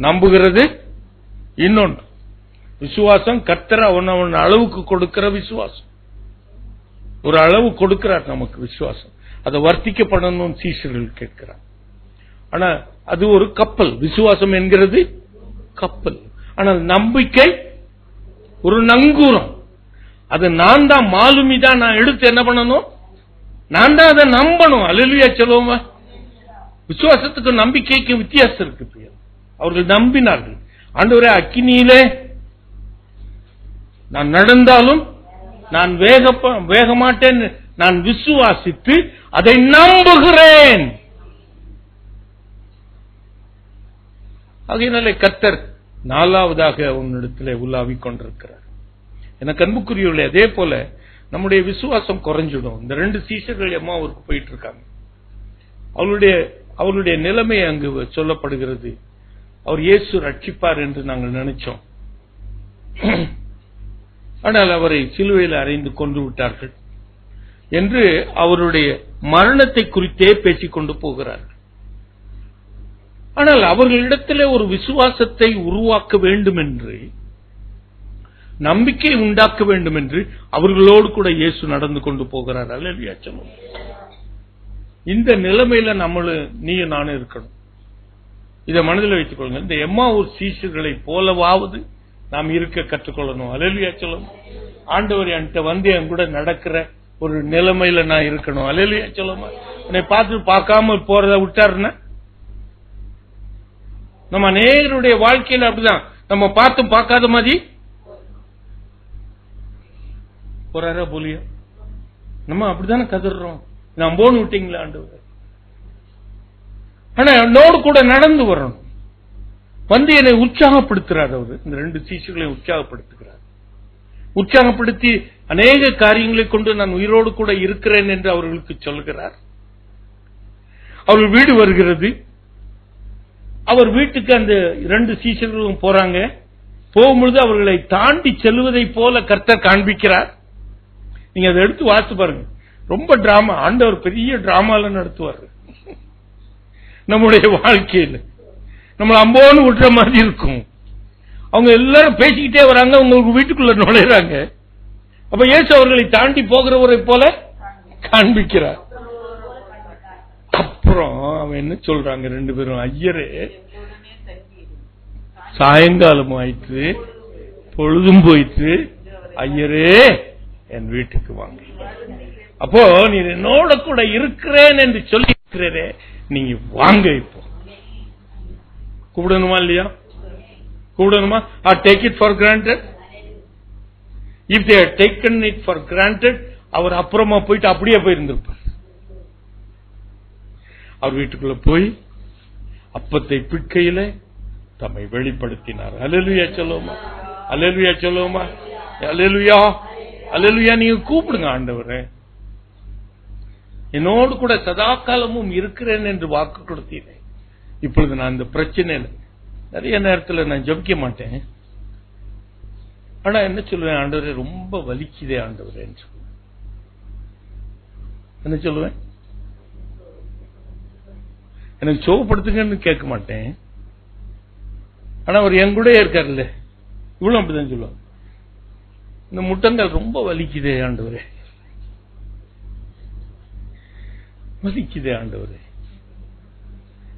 நம்புகிறது இன்னொன்று. விசுவாசம் கர்த்தர் அவன் அளவுக்கு கொடுக்கிற விசுவாசம். ஒரு அளவு கொடுக்கிறார் நமக்கு விசுவாசம், அதை வர்த்திக்கப்படணும் சீஷர்கள் கேட்கிறார். ஆனா அது ஒரு கப்பல், விசுவாசம் என்கிறது கப்பல். ஆனால் நம்பிக்கை ஒரு நங்கூரம். அது நான் தான் மாலுமிதான், நான் எடுத்து என்ன பண்ணணும்? நான் தான் அதை நம்பணும். அல்லேலூயா சொல்லுவோமா? விசுவாசத்துக்கு நம்பிக்கைக்கு வித்தியாசம் இருக்கு. அவர்கள் நம்பினார்கள். ஆண்டவரே, அக்கினியிலே நான் நடந்தாலும் நான் வேக மாட்டேன், நான் விசுவாசித்து அதை நம்புகிறேன். ஆகையினாலே கர்த்தர் 4வதாக உன்னிடத்திலே உலாவிக் கொண்டிருக்கிறார். எனக்கு அன்புக்குரியவர்களே, அதே போல நம்முடைய விசுவாசம் குறைஞ்சிடும். இந்த 2 சீஷர்கள் எம்மாவூருக்கு போயிட்டு இருக்காங்க. அவருடைய நிலைமை அங்கு சொல்லப்படுகிறது. அவர் இயேசு ரட்சிப்பார் என்று நாங்கள் நினைச்சோம். ஆனால் அவரை சிலுவையில் அறைந்து கொண்டு விட்டார்கள் என்று அவருடைய மரணத்தை குறித்தே பேசிக் கொண்டு போகிறார்கள். ஆனால் அவர்களிடத்திலே ஒரு விசுவாசத்தை உருவாக்க வேண்டும் என்று, நம்பிக்கை உண்டாக்க வேண்டும் என்று அவர்களோடு கூட இயேசு நடந்து கொண்டு போகிறார். அல்லேலூயா சொல்லுவோம். இந்த நிலைமையில நீயும் நானும் இருக்கணும். இதை மனதில் வைத்துக் கொள்ளுங்க. இந்த எம்மாவூர் சீஷர்களை போலவாவது நாம் இருக்க கற்றுக்கொள்ளணும். அல்லேலூயா சொல்லுவோம். ஆண்டவர் என்கிட்ட வந்து என் கூட நடக்கிற ஒரு நிலைமையில நான் இருக்கணும். அல்லேலூயா சொல்லுவோமா? என்னை பார்த்து பார்க்காம போறத விட்டாருன்னா, நம்ம அநேகருடைய வாழ்க்கையில அப்படிதான், நம்ம பார்த்தும் பார்க்காத மாதிரி போறாரா போலியா, நம்ம அப்படித்தானே கதறோம். நான் போன்னு விட்டீங்களா ஆண்டவர்? ஆனா என்னோடு கூட நடந்து வரணும். வந்து என்னை உற்சாகப்படுத்துறார். அவர் இந்த 2 சீஷர்களை உற்சாகப்படுத்துகிறார். உற்சாகப்படுத்தி அநேக காரியங்களை கொண்டு நான் உயிரோடு கூட இருக்கிறேன் என்று அவர்களுக்கு சொல்கிறார். அவர்கள் வீடு வருகிறது. அவர் வீட்டுக்கு அந்த 2 சீஷர்களும் போறாங்க. போகும்பொழுது அவர்களை தாண்டி செல்வதை போல கர்த்தர் காண்பிக்கிறார். நீங்க அதை எடுத்து வாசித்து பாருங்க. ரொம்ப டிராமா, ஆண்டவர் பெரிய டிராமால நடத்துவார். நம்முடைய வாழ்க்கையில் நம்மள அம்போன்னு விட்டுற மாதிரி இருக்கும். அவங்க எல்லாரும் பேசிக்கிட்டே வராங்க, உங்களுக்கு வீட்டுக்குள்ள நுழைறாங்க. அப்ப இயேசு அவர்களை தாண்டி போகிறவரை போல காண்பிக்கிறார். அப்புறம் அவன் என்ன சொல்றாங்க 2 பேரும், ஐயரே சாயங்காலம் ஆயிற்று, பொழுதும் போயிற்று, ஐயரே என் வீட்டுக்கு வாங்க. அப்போ நீ என்னோட கூட இருக்கிறேன் என்று சொல்லி இருக்கிறே, நீங்க வாங்க. இப்போ கூப்பிடணுமா இல்லையா? கூப்பிடணுமா? Or take it for granted? If they had taken it for granted, அவர் அப்புறமா போயிட்டு அப்படியே போயிருந்திருப்பார். அவர் வீட்டுக்குள்ள போய் அப்பத்தை பிட்கையில தம்மை வெளிப்படுத்தினார். அல்லேலூயா சொல்லுவோமா, அல்லேலூயா சொல்லுவோமா, அல்லேலூயா, அல்லேலூயா. நீங்க கூப்பிடுங்க, ஆண்டவரே என்னோடு கூட சதா காலமும் இருக்கிறேன் என்று வாக்கு கொடுத்தீங்க. இப்பொழுது நான் இந்த பிரச்சனையில நிறைய நேரத்தில் நான் ஜெபிக்க மாட்டேன். ஆனா என்ன சொல்லுவேன், ஆண்டவரே ரொம்ப வலிக்குதே ஆண்டவரே, என்ன சொல்லுவேன், எனக்கு சோகப்படுத்துங்கன்னு கேட்க மாட்டேன். ஆனா அவர் என் கூட இருக்காருல்ல, இவ்வளவு அப்படிதான் சொல்லுவாங்க, இந்த முட்டங்கள் ரொம்ப வலிக்குதே ஆண்டவரே, வலிக்குதே ஆண்டவரே.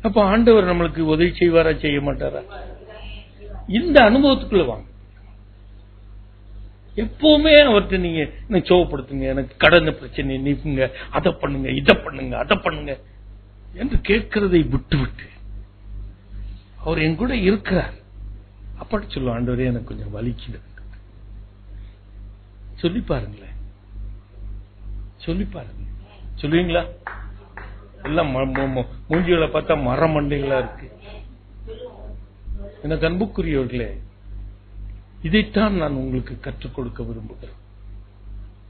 அப்ப ஆண்டவர் நம்மளுக்கு உதவி செய்வாரா, செய்ய மாட்டாரா? இந்த அனுபவத்துக்குள்ள வாங்க. எப்பவுமே அவர்கிட்ட நீங்க எனக்கு சோகப்படுத்துங்க, எனக்கு கடந்த பிரச்சனை நீக்குங்க, அதை பண்ணுங்க, இதை பண்ணுங்க, அதை பண்ணுங்க என்று கேட்கிறதை விட்டு விட்டு அவர் என் கூட இருக்கிறார். அப்படி சொல்லுவோம், ஆண்டவரே எனக்கு கொஞ்சம் வலிக்குது, சொல்லி பாருங்களேன், சொல்லி பாருங்க. சொல்லுவீங்களா? எல்லாம் மூஞ்சிகளை பார்த்தா மரமண்டைகளா இருக்கு. எனக்கு அன்புக்குரியவர்களே, இதைத்தான் நான் உங்களுக்கு கற்றுக் கொடுக்க விரும்புகிறேன்.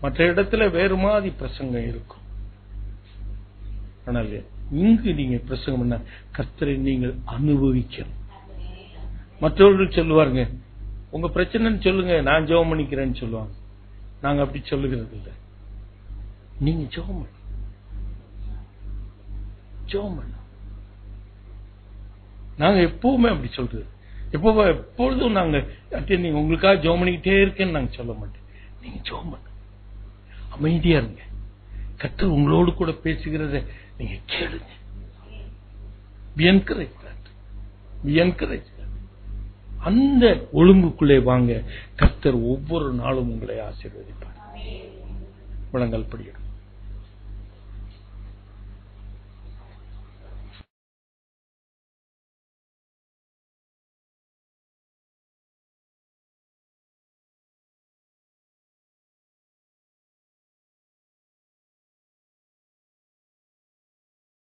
மற்ற இடத்துல வேறு மாதிரி பிரசங்கம் இருக்கும், ஆனால் இங்கு நீங்க பிரசங்கம் பண்ண கர்த்தரை நீங்கள் அனுபவிக்கணும். மற்றவர்கள் சொல்லுவாருங்க, உங்க பிரச்சனைன்னு சொல்லுங்க, நான் ஜெபம் பண்ணிக்கிறேன்னு சொல்லுவாங்க. நாங்க அப்படி சொல்லுகிறது இல்லை. நீங்க ஜெபம் பண்ண, ஜெபம் பண்ண. நாங்க எப்பவுமே அப்படி சொல்றது, எப்பொழுதும் நாங்க நீங்க உங்களுக்காக ஜெபம் பண்ணிக்கிட்டே இருக்கேன்னு நாங்க சொல்ல மாட்டேன். நீங்க ஜெபம் பண்ண, அமைதியா இருங்க, கர்த்தர் உங்களோடு கூட பேசுகிறத நீங்க கேளுங்க. Be encouraged. Be encouraged. அந்த ஒழுங்குக்குள்ளே வாங்க, கர்த்தர் ஒவ்வொரு நாளும் உங்களை ஆசீர்வதிப்பார். முழங்கால் படியிடும்.